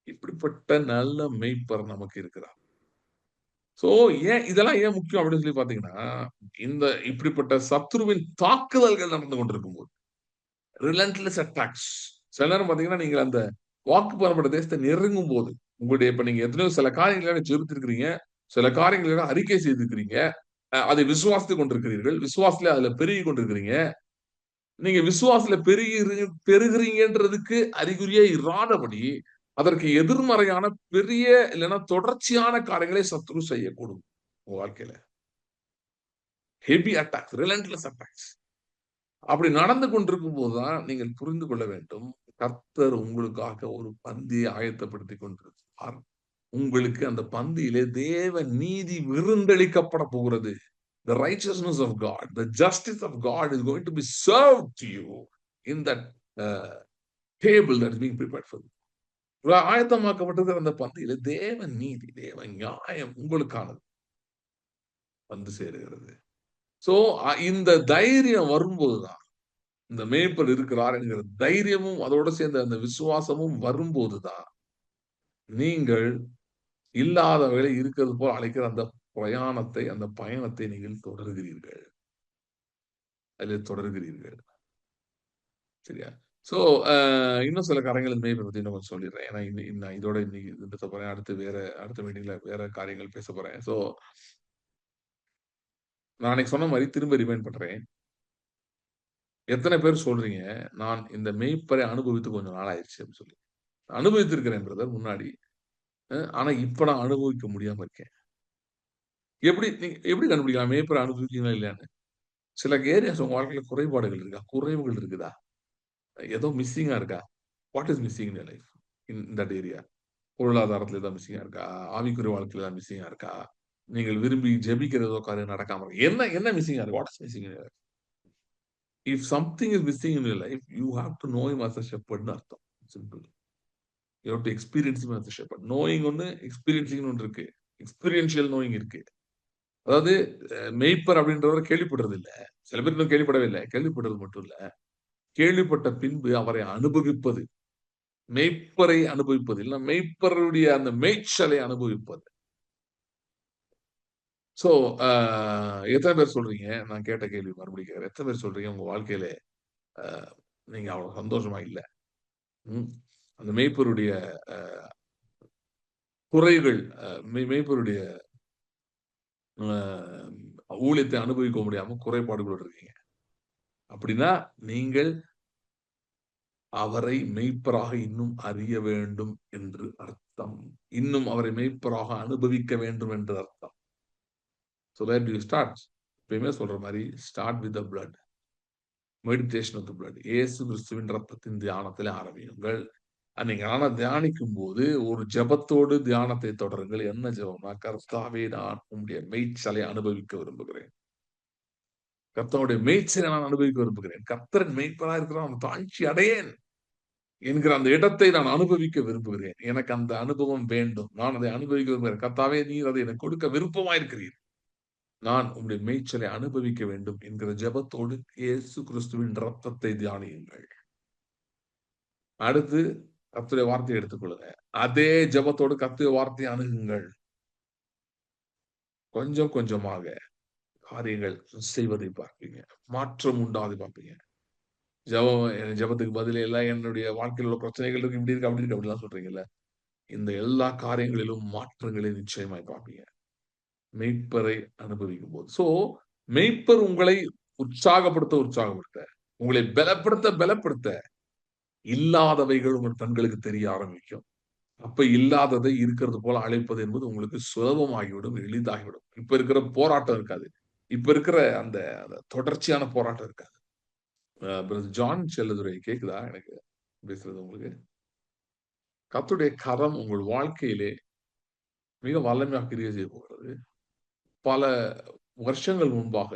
இப்படிப்பட்ட நல்ல மேய்ப்பர் நமக்கு இருக்கிறார். சோ, இதெல்லாம் ஏன் முக்கியம் அப்படின்னு சொல்லி பார்த்தீங்கன்னா, இந்த இப்படிப்பட்ட சத்ருவின் தாக்குதல்கள் நடந்து கொண்டிருக்கும்போது, ரிலன்ட்லெஸ் அட்டாக்ஸ். சில நேரம் பார்த்தீங்கன்னா, நீங்க அந்த வாக்கு பண்ணப்பட்ட தேசத்தை நெருங்கும்போது, உங்களுடைய இப்ப நீங்க எத்தனையோ சில காரியங்கள ஜெபித்திருக்கிறீங்க. சில காரியங்கள அறிக்கை செய்திருக்கிறீங்க. அதை விசுவாசித்துக் கொண்டிருக்கிறீர்கள். விசுவாசத்திலே அதுல பெருகிக் கொண்டிருக்கிறீங்க. நீங்க விசுவாசத்தில பெருகுறீங்கன்றதுக்கு அறிகுறியே இராதபடி, அதற்கு எதிர்மறையான பெரிய இல்லன்னா தொடர்ச்சியான காரியங்களை சத்துரு செய்யக்கூடும் உங்க வாழ்க்கையில. Heavy attacks, relentless attacks. அப்படி நடந்து கொண்டிருக்கும்போது தான் நீங்கள் புரிந்து கொள்ள வேண்டும். கர்த்தர் உங்களுக்காக ஒரு பந்தியை ஆயத்தப்படுத்திக் கொண்டிருக்கிறார். உங்களுக்கு அந்த பந்தியிலே தேவ நீதி விருந்தளிக்கப்பட போகிறது. The righteousness of God, the justice of God is going to be served to you in that uh, table that is being prepared for you. ஆயத்தமாக்கப்பட்டிருக்கிற அந்த பந்தியில தேவ நீதி, தேவ நியாயம் உங்களுக்கானது வந்து சேருகிறது. சோ இந்த தைரியம் வரும்போதுதான், இந்த மேய்ப்பர் இருக்கிறார் என்கிற தைரியமும் அதோட சேர்ந்த அந்த விசுவாசமும் வரும்போதுதான், நீங்கள் இல்லாதவைகளை இருக்கிறது போல அழைக்கிற அந்த பிரயாணத்தை, அந்த பயணத்தை நீங்கள் தொடர்கிறீர்கள். அதிலே தொடர்கிறீர்கள். சரியா? சோ, அ இன்னும் சில காரியங்கள் மேய்ப்ப பத்தி இன்னும் கொஞ்சம் சொல்லிடுறேன். ஏன்னா, நான் இதோட இன்னைக்கு நிறுத்த போறேன். அடுத்த மீட்டிங்ல வேற காரியங்கள் பேச போறேன். சோ, நான் அன்னைக்கு சொன்ன மாரி திரும்ப ரிமைண்ட் பண்றேன். எத்தன பேர் சொல்றீங்க, நான் இந்த மேய்ப்பரை அனுபவித்து கொஞ்சம் நாள் ஆயிருச்சு அப்படின்னு சொல்லி. அனுபவித்திருக்கிறேன் பிரதர் முன்னாடி. ஆனா இப்ப நான் அனுபவிக்க முடியாம இருக்கேன். நீங்க எப்படி கண்டுபிடிக்கலாம் மேய்ப்பரை அனுபவிக்கிறீங்களா இல்லையான்னு? சில ஏரியாஸ் உங்க வாழ்க்கையில குறைபாடுகள் இருக்கா? குறைவுகள் இருக்குதா? ஏதோ மிஸ்ஸிங்கா இருக்கா? What is missing in your life in that area? பொருளாதாரத்துல ஏதாவது மிஸ்ஸிங்கா இருக்கா? ஆவிக்குரிய வாழ்க்கையில ஏதாவது மிஸ்ஸிங்கா இருக்கா? நீங்கள் விரும்பி ஜெபிக்கிற ஏதோ காரியம் நடக்காம இருக்கு. என்ன என்ன மிஸ்ஸிங்கா இருக்கு? What is missing in your life? If something is missing in your life, you have to know him as a ஷெப்பர்ட்ன்னு அர்த்தம். Simple. You have to experience him as a shepherd. Knowing ஒண்ணு, எக்ஸ்பீரியன்சிங்ன்னு ஒண்ணு இருக்கு. எக்ஸ்பீரியன்ஷியல் நோயிங் இருக்கு. அதாவது மேய்ப்பர் அப்படின்றவர கேள்விப்படுறது இல்ல. சில பேர் இன்னும் கேள்விப்படவே இல்ல. கேள்விப்படுறது மட்டும் இல்ல. கேள்விப்பட்ட பின்பு அவரை அனுபவிப்பது. மேய்ப்பரை அனுபவிப்பது. இல்ல மேய்ப்பருடைய அந்த மேய்ச்சலை அனுபவிப்பது. சோ, அ எத்தன பேர் சொல்றீங்க? நான் கேட்ட கேள்வி மறுபடியும் கேட்கிறேன். எத்தன பேர் சொல்றீங்க உங்க வாழ்க்கையில அ நீங்க அவ்வளவு சந்தோஷமா இல்ல? ம். அந்த மேய்ப்பருடைய அ குறைகள் மேய்ப்பருடைய அ ஊழியத்தை அனுபவிக்க முடியாம குறைபாடுகளோட இருக்கீங்க. அப்படின்னா, நீங்கள் அவரை மெய்ப்பராக இன்னும் அறிய வேண்டும் என்று அர்த்தம். இன்னும் அவரை மெய்ப்பராக அனுபவிக்க வேண்டும் என்று அர்த்தம். So where do you start? எப்பயுமே சொல்ற மாரி start with the blood. Meditation of the blood. இயேசு கிறிஸ்துவின் ரத்தத்தின் தியானத்திலே ஆரம்பியுங்கள். நீங்க ஆனா தியானிக்கும்போது ஒரு ஜெபத்தோடு தியானத்தை தொடருங்கள். என்ன ஜெபம்னா, கர்த்தாவே நான் உம்முடைய மேய்ச்சலை அனுபவிக்க விரும்புகிறேன். கர்த்தருடைய மேய்ச்சலை நான் அனுபவிக்க விரும்புகிறேன். கர்த்தரின் மேய்ப்பராய் இருக்கிறார் நான் தாழ்ச்சி அடையேன் என்கிற அந்த இடத்தை நான் அனுபவிக்க விரும்புகிறேன். எனக்கு அந்த அனுபவம் வேண்டும். நான் அதை அனுபவிக்க விரும்புகிறேன். கர்த்தாவே நீர் அதை எனக்கு கொடுக்க விருப்பமாயிருக்கிறீர். நான் உம்முடைய மேய்ச்சலை அனுபவிக்க வேண்டும் என்கிற ஜெபத்தோடு இயேசு கிறிஸ்துவின் ரத்தத்தை தியானியுங்கள். அடுத்து கர்த்தருடைய வார்த்தையை எடுத்துக்கொள்ளுங்க. அதே ஜெபத்தோடு கர்த்தருடைய வார்த்தையை அணுகுங்கள். கொஞ்சம் கொஞ்சமாக காரியங்கள் செய்வதை பார்ப்பீங்க. மாற்றம் உண்டாவதை பார்ப்பீங்க. ஜெபத்துக்கு பதில் எல்லாம் என்னுடைய வாழ்க்கையில உள்ள பிரச்சனைகள் இருக்கு, இப்படி இருக்கு, அப்படி இருக்கு அப்படிலாம் சொல்றீங்கல்ல. இந்த எல்லா காரியங்களிலும் மாற்றங்களை நிச்சயமாய் பார்ப்பீங்க. மெய்ப்பரை அனுபவிக்கும்போது. மெய்ப்பர் உங்களை உற்சாகப்படுத்த, உங்களை பலப்படுத்த, இல்லாதவைகள் உங்கள் கண்களுக்கு தெரிய ஆரம்பிக்கும். அப்ப இல்லாததை இருக்கிறது போல அழைப்பது என்பது உங்களுக்கு சுலபமாகிவிடும், எளிதாகிவிடும். இப்ப இருக்கிற போராட்டம் இருக்காது. இப்ப இருக்கிற அந்த அந்த தொடர்ச்சியான போராட்டம் இருக்காது. பிரதர் ஜான் செல்லதுரை கேக்குதா எனக்கு பேசுறது உங்களுக்கு? கர்த்தருடைய கரம் உங்கள் வாழ்க்கையிலே மிக வல்லமையாக கிரியை செய்ய போகிறது. பல வருஷங்கள் முன்பாக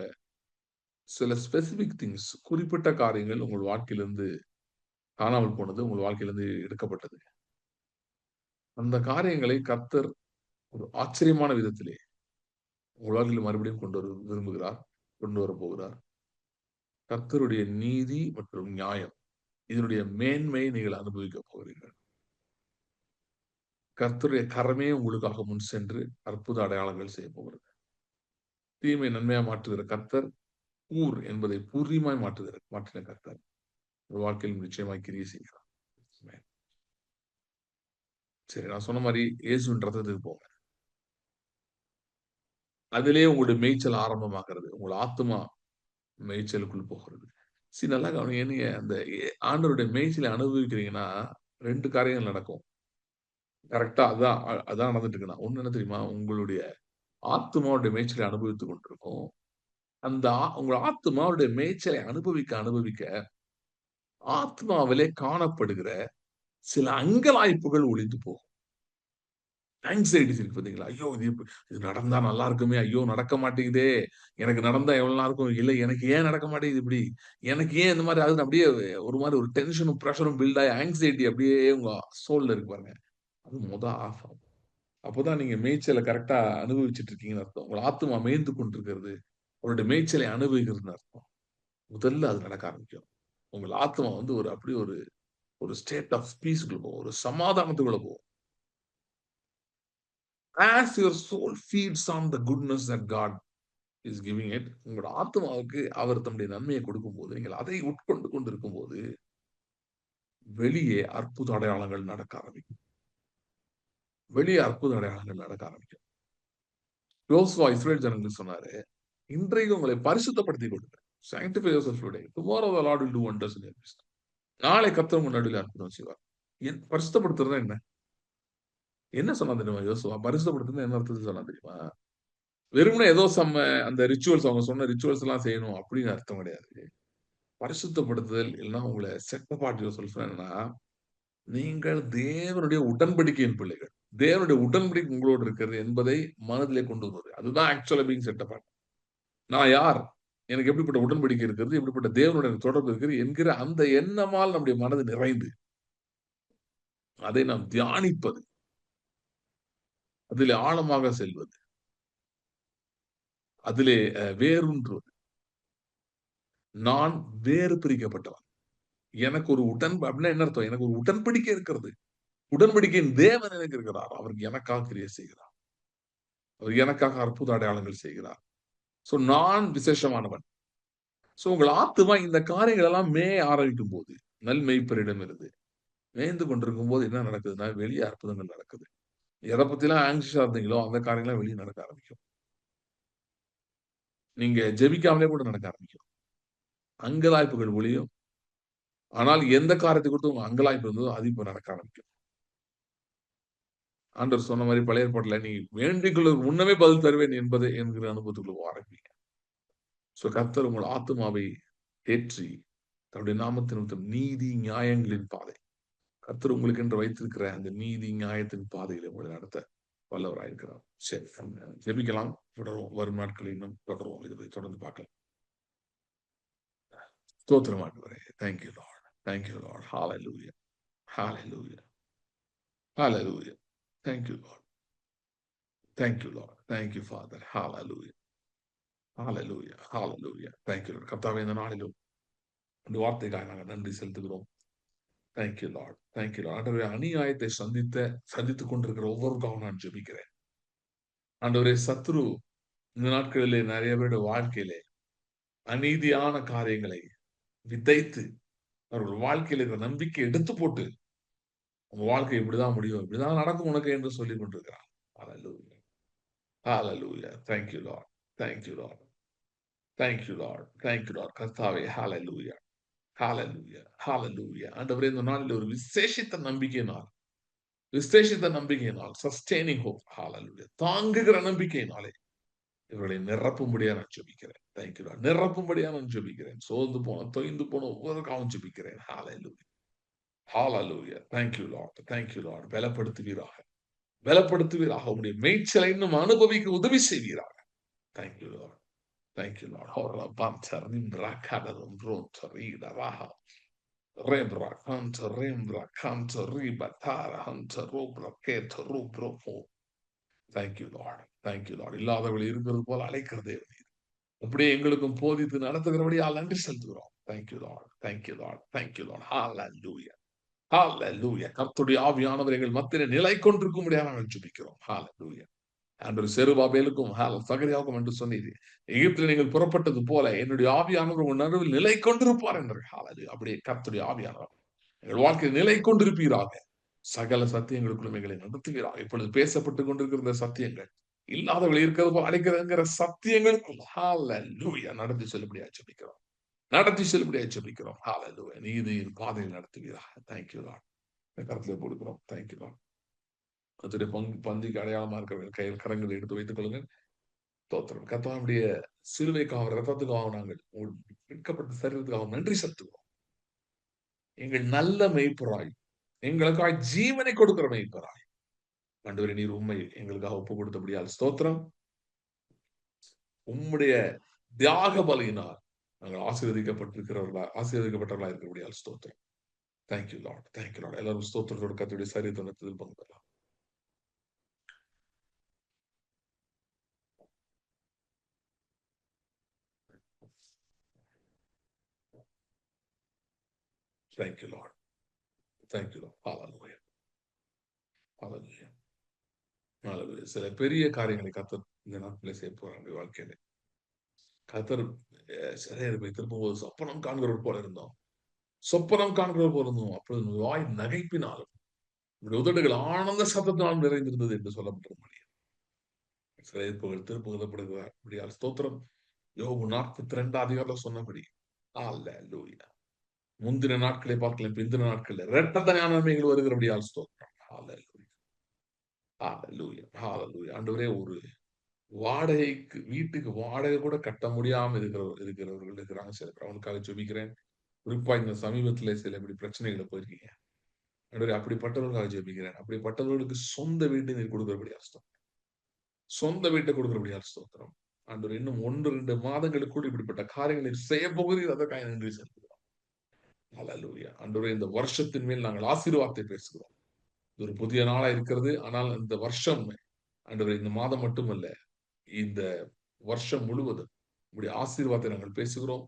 சில ஸ்பெசிபிக் திங்ஸ் குறிப்பிட்ட காரியங்கள் உங்கள் வாழ்க்கையிலிருந்து காணாமல் போனது. உங்கள் வாழ்க்கையிலிருந்து எடுக்கப்பட்டது. அந்த காரியங்களை கர்த்தர் ஒரு ஆச்சரியமான விதத்திலே உங்கள் வாழ்க்கையில மறுபடியும் கொண்டு வர விரும்புகிறார். கொண்டு வரப் போகிறார். கர்த்தருடைய நீதி மற்றும் நியாயம். இதனுடைய மேன்மையை நீங்கள் அனுபவிக்கப் போகிறீர்கள். கர்த்தருடைய கரமே உங்களுக்காக முன் சென்று அற்புத அடையாளங்கள் செய்யப் போகிறது. தீமை நன்மையா மாற்றுகிற கர்த்தர், கூர் என்பதை பூரியமாய் மாற்றின கர்த்தர். உங்கள் வாழ்க்கையில் நிச்சயமாய் கிரியை செய்கிறார். ஆமென். சரி, நான் சொன்ன மாரி இயேசுவின் ரத்தத்துக்கு போங்க. அதிலே உங்களுடைய மேய்ச்சல் ஆரம்பமாகிறது. உங்கள் ஆத்துமா மேய்ச்சலுக்குள் போகிறது. நல்லா கவனிங்க. நீங்க அந்த ஆண்டவருடைய மேய்ச்சலை அனுபவிக்கிறீங்கன்னா, 2 காரியங்கள் நடக்கும். கரெக்ட்டா அதான் நடந்துட்டு இருக்குன்னா. ஒண்ணு என்ன தெரியுமா? உங்களுடைய ஆத்துமாவுடைய மேய்ச்சலை அனுபவித்துக் கொண்டிருக்கும். அந்த உங்க ஆத்துமாவுடைய மேய்ச்சலை அனுபவிக்க, ஆத்மாவிலே காணப்படுகிற சில அங்கலாய்ப்புகள் ஒழிந்து போகும். ஆங்ஸைட்டீஸ் இருக்கு பார்த்தீங்களா? ஐயோ! இது நடந்தா நல்லா இருக்குமே! ஐயோ! நடக்க மாட்டேங்குதே! எனக்கு நடந்தா எவ்வளவு நல்லா இருக்கும். இல்ல எனக்கு ஏன் நடக்க மாட்டேங்குது இப்படி? எனக்கு ஏன் இந்த மாரி ஆகுதுன்னு அப்படியே ஒரு மாரி ஒரு டென்ஷனும், பிரஷரும் பில்ட் ஆயி ஆங்ஸைட்டி அப்படியே உங்க சோல்ல இருக்கு பாருங்க. அது ஆஃப் ஆகும். அப்பதான் நீங்க மேய்ச்சல கரெக்ட்டா அனுபவிச்சுட்டு இருக்கீங்கன்னு அர்த்தம். உங்க ஆத்துமா மேய்ந்து கொண்டிருக்கிறது. அவருடைய மேய்ச்சலை அனுபவிக்கிறதுன்னு அர்த்தம். முதல்ல அது நடக்க ஆரம்பிக்கும். உங்கள் ஆத்மா வந்து ஒரு அப்படி ஒரு ஒரு ஸ்டேட் ஆஃப் பீஸ்க்குள்ள போகும். ஒரு சமாதானத்துக்குள்ள போகும். As your soul feeds on the goodness that God is giving it, உங்களோட ஆத்மாவுக்கு அவர் தம்முடைய நன்மையை கொடுக்கும்போது, நீங்கள் அதை உட்கொண்டு கொண்டு இருக்கும்போது, வெளியே அற்புத அடையாளங்கள் நடக்க ஆரம்பிக்கும். வெளியே அற்புத அடையாளங்கள் நடக்க ஆரம்பிக்கும். யோசுவா இஸ்ரவேல் ஜனங்களுக்கு சொன்னாரு, இன்றைக்கு உங்களை பரிசுத்தப்படுத்திக் கொள்ளுங்க. sanctify yourself today. Tomorrow the Lord will do wonders in your midst. நாளை கர்த்தர் உங்க நடுவில் அற்புதம் செய்வார். பரிசுத்தப்படுத்துறதா என்ன? என்ன சொன்னா தெரியுமா யோசுவா? பரிசுத்தப்படுத்துறது என்ன அர்த்தத்தில் சொன்னா தெரியுமா? வெறுமனே ஏதோ அந்த ரிச்சுவல்ஸ், அவங்க சொன்ன ரிச்சுவல்ஸ் எல்லாம் செய்யணும் அப்படின்னு அர்த்தம் கிடையாது. பரிசுத்தப்படுத்துதல் இல்லைன்னா உங்களை செட் அபார்ட் யுவர்செல்ஃப் என்னன்னா, நீங்கள் தேவனுடைய உடன்படிக்கையின் பிள்ளைகள். தேவனுடைய உடன்படிக்கை உங்களோடு இருக்கிறது என்பதை மனதிலே கொண்டு வருவது. அதுதான் ஆக்சுவலா பீயிங் செட் அபார்ட். நான் யார்? எனக்கு எப்படிப்பட்ட உடன்படிக்கை இருக்கிறது? எப்படிப்பட்ட தேவனுடைய தொடர்பு இருக்கிறது என்கிற அந்த எண்ணமால் நம்முடைய மனது நிறைந்து, அதை நாம் தியானிப்பது, அதிலே ஆழமாக செல்வது, அதிலே வேரூன்றுவது. நான் வேறு பிரிக்கப்பட்டவன். எனக்கு ஒரு அப்படின்னா என்ன அர்த்தம்? எனக்கு ஒரு உடன்படிக்கை இருக்கிறது. உடன்படிக்கையின் தேவன் எனக்கு இருக்கிறார். அவருக்கு எனக்காக கிரியை செய்கிறார். அவர் எனக்காக அற்புத அடையாளங்கள் செய்கிறார். சோ நான் விசேஷமானவன். சோ உங்கள் ஆத்துமா இந்த காரியங்கள் எல்லாம் மேய ஆரம்பிக்கும் போது, நல் மேய்ப்பரிடம் இருந்து மேய்ந்து கொண்டிருக்கும் போது என்ன நடக்குதுன்னா, வெளியே அற்புதங்கள் நடக்குது. எதை பத்திலாம் ஆங்ஷியஸா இருந்தீங்களோ அந்த காரியங்கள்லாம் வெளியே நடக்க ஆரம்பிக்கும். நீங்க ஜெபிக்காமலே கூட நடக்க ஆரம்பிக்கும். அங்கலாய்ப்புகள் ஒழியும். ஆனால் எந்த காரியத்தை குறித்து உங்க அங்கலாய்ப்பு இருந்ததோ அது இப்ப நடக்க ஆரம்பிக்கும். ஆண்டவர் சொன்ன மாதிரி பழைய ஏற்பாட்டுல நீ வேண்டிக் கொள்வதற்கு முன்னமே பதில் தருவேன் என்பதை என்கிற அனுபவத்துக்குள்ள ஆரம்பிங்க. சோ கர்த்தர் உங்கள் ஆத்துமாவை தேற்றி தன்னுடைய நாமத்தின் நிமித்தம் நீதி நியாயங்களின் பாதை, கர்த்தர் உங்களுக்கு என்று வைத்திருக்கிற அந்த நீதி நியாயத்தின் பாதையில உங்களை நடத்த வல்லவராயிருக்கிறார். சரி, ஜெபிக்கலாம். தொடரும். வரும் நாட்களில் இன்னும் தொடருவோம். இதை தொடர்ந்து பார்க்கலாம். ஸ்தோத்திரம் ஆண்டவரே. Thank you Lord. Thank you Lord. ஹalleluya. ஹalleluya. ஹalleluya. Thank you Lord. Thank you Lord. Thank you Father. ஹalleluya. ஹalleluya. ஹalleluya. Thank you Lord. கர்த்தாவே, இந்த நாளிலும் இந்த வார்த்தைக்காக நாங்கள் நன்றி செலுத்துகிறோம். Thank you Lord. Thank you Lord. ஆண்டவரே, அநியாயத்தை சந்தித்துக் கொண்டிருக்கிற ஒவ்வொருக்காகவும் நான் ஜெபிக்கிறேன். ஆண்டவரே, சத்ரு இந்த நாட்களிலே நிறைய பேருடைய வாழ்க்கையிலே அநீதியான காரியங்களை விதைத்து அவர்கள் வாழ்க்கையில இருக்கிற நம்பிக்கை எடுத்து போட்டு உங்க வாழ்க்கை இப்படிதான் முடியும், இப்படிதான் நடக்கும் உனக்கு என்று சொல்லிக் கொண்டிருக்கிறான். ஹalleluya. ஹalleluya. Thank you Lord. Thank you Lord. Thank you Lord. Thank you Lord. கர்த்தாவே, ஹalleluya. ஹalleluya. ஹalleluya. ஆண்டவரே, இந்த நாளில் ஒரு விசேஷித்த நம்பிக்கையினால் சஸ்டெய்னிங் ஹோப், ஹalleluya, தாங்குகிற நம்பிக்கையினாலே இவர்களை நிரப்பும்படியா நான் ஜெபிக்கிறேன். Thank you Lord. நிரப்பும்படியா நான் ஜெபிக்கிறேன். சோர்ந்து போன, தொய்ந்து போன ஒவ்வொருக்காகவும் ஜெபிக்கிறேன். ஹalleluya. ஹalleluya. Thank you Lord. Thank you Lord. பலப்படுத்துவீராக. பலப்படுத்துவீராக. உம்முடைய மேய்ச்சலை இன்னும் அனுபவிக்க உதவி செய்வீராக. Thank you Lord. Thank you Lord. Horra banta rimbra kadadum bronta rida raha. Rebra kanta rimbra kanta riba tara hanta robra keta rubro ho. Thank you Lord. Thank you Lord. இல்லாதவள் இருக்கிறது போல அழைக்கிற தேவன். அப்படியே எங்களுக்கும் போதித்து நடத்துகிறபடியால் நன்றி செலுத்துகிறோம். Thank you Lord. Thank you Lord. Thank you Lord. Hallelujah. Hallelujah. கர்த்தருடைய ஆவியானவர் எங்கள் மத்தியிலே நிலை கொண்டிருக்கும்படியாக நாங்கள் ஜெபிக்கிறோம். Hallelujah. ஆண்டவர் செருபாபேலுக்கும் சகரியாவுக்கும் என்று சொன்னீர், எகிப்தில் நீங்கள் புறப்பட்டது போல என்னுடைய ஆவியானவர் உங்கள் நடுவில் நிலை கொண்டிருப்பார் என்று. Hallelujah. அப்படியே கர்த்தருடைய ஆவியானவர் எங்கள் வாழ்க்கையில் நிலை கொண்டிருப்பீராக. சகல சத்தியங்களுக்குள்ளும் எங்களை நடத்துவீராக. இப்பொழுது பேசப்பட்டுக் கொண்டிருக்கிற இந்த சத்தியங்கள் இல்லாதவர்கள் இருக்கிறது போல அழைக்கிறதுங்கிற சத்தியங்களுக்குள் ஹalleluya நடத்தி செல்லும்படியா ஜெபிக்கிறோம். நடத்தி செல்லும்படியா ஜெபிக்கிறோம். ஹalleluya. நீதியின் பாதையில் நடத்துவீராக. Thank you Lord. கருத்துல கொடுக்கிறோம். Thank you Lord. அதோடைய பந்திக்கு அடையாளமா இருக்கிறவர்கள் கையில் கரங்களை எடுத்து வைத்துக் கொள்ளுங்கள். தோத்திரம். கர்த்தாவுடைய சிலுவைக்காக, ரத்தத்துக்காக நாங்கள் மீட்கப்பட்ட சரீரத்துக்காக நன்றி செலுத்துகிறோம். எங்கள் நல்ல மெய்ப்பராய், எங்களுக்காய் ஜீவனை கொடுக்கிற மெய்ப்பராய், ஆண்டவரே, நீர் உண்மை எங்களுக்காக ஒப்பு கொடுத்தபடியால் ஸ்தோத்திரம். உம்முடைய தியாக பலியினால் நாங்கள் ஆசீர்வதிக்கப்பட்டவர்களா இருக்கிறபடியால் ஸ்தோத்திரம். Thank you Lord. Thank you Lord. எல்லாரும் ஸ்தோத்திரத்தோடு கர்த்தருடைய சரீரத்தில் பங்கு பெறலாம். Thank you, Lord. Thank you, Lord. Hallelujah. Hallelujah. Hallelujah. சில பெரிய காரியங்களை கர்த்தர் இந்த நாட்களே செய்ய போறாங்க வாழ்க்கையில. கர்த்தர் சிறையை வைத்திருக்கும்போது சொப்பனம் காண்கிறவர் போல இருந்தோம். சொப்பனம் காண்கிறவர் போல இருந்தோம். அப்பொழுது வாய் நகைப்பினாலும் உதடுகள் ஆனந்த சத்தத்தினால் நிறைந்திருந்தது என்று சொல்லப்பட்டிருந்தது. சிறைப்புகள் திருப்புகழப்படுகிறார். ஸ்தோத்திரம். யோபு 42 அதிகாரத்தில் சொன்னபடி அல்லேலூயா. முந்தின நாட்களை பார்க்கலாம், பிந்தின நாட்கள் இரட்டத்தனையான நன்மைகள் வருகிறபடியால் ஸ்தோத்திரம். அல்லேலூயா. அல்லேலூயா. அல்லேலூயா. ஆண்டவரே, ஒரு வாடகைக்கு வீட்டுக்கு வாடகை கூட கட்ட முடியாம இருக்கிறவர்கள் இருக்கிறாங்க. சில பேர் அவனுக்காக ஜெபிக்கிறேன். குறிப்பா இந்த சமீபத்திலே சில இப்படி பிரச்சனைகளை போயிருக்கீங்க. ஆண்டவரே, அப்படிப்பட்டவர்களுக்காக ஜெபிக்கிறேன். அப்படிப்பட்டவர்களுக்கு சொந்த வீட்டை நீர் கொடுக்கிறபடியா ஸ்தோத்திரம். சொந்த வீட்டை கொடுக்கிறபடியா ஸ்தோத்திரம். ஆண்டவரே, இன்னும் 1-2 மாதங்களுக்குள் இப்படிப்பட்ட காரியங்களை செய்ய போகிறீர், அதற்காக நன்றி செலுத்துகிறோம். அல்லேலூயா. ஆண்டவரே, இந்த வருஷத்தின் மேல் நாங்கள் ஆசீர்வாதத்தை பேசுகிறோம். இது ஒரு புதிய நாளா இருக்கிறது. ஆனால் இந்த வருஷம் ஆண்டவரே, இந்த மாதம் மட்டுமல்ல, இந்த வருஷம் முழுவதும் இப்படி ஆசீர்வாதத்தை நாங்கள் பேசுகிறோம்.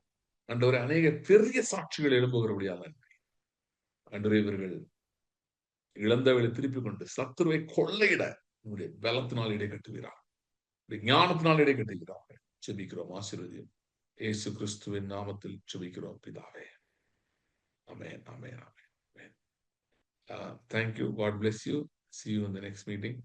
ஆண்டவரே, அநேக பெரிய சாட்சிகள் எழும்புகிறபடியா நன்றி. ஆண்டவரே, இவர்கள் இழந்தவர்களை திருப்பிக் கொண்டு சத்துருவை கொள்ளையிட உங்களுடைய பலத்தினால் இடை கட்டுகிறார், ஞானத்தினால் இடை கட்டுகிறார்கள். ஜெபிக்கிறோம், ஆசீர்வதியும் இயேசு கிறிஸ்துவின் நாமத்தில் ஜெபிக்கிறோம் பிதாவே. Amen. Amen. Amen. Thank you. God bless you. See you in the next meeting.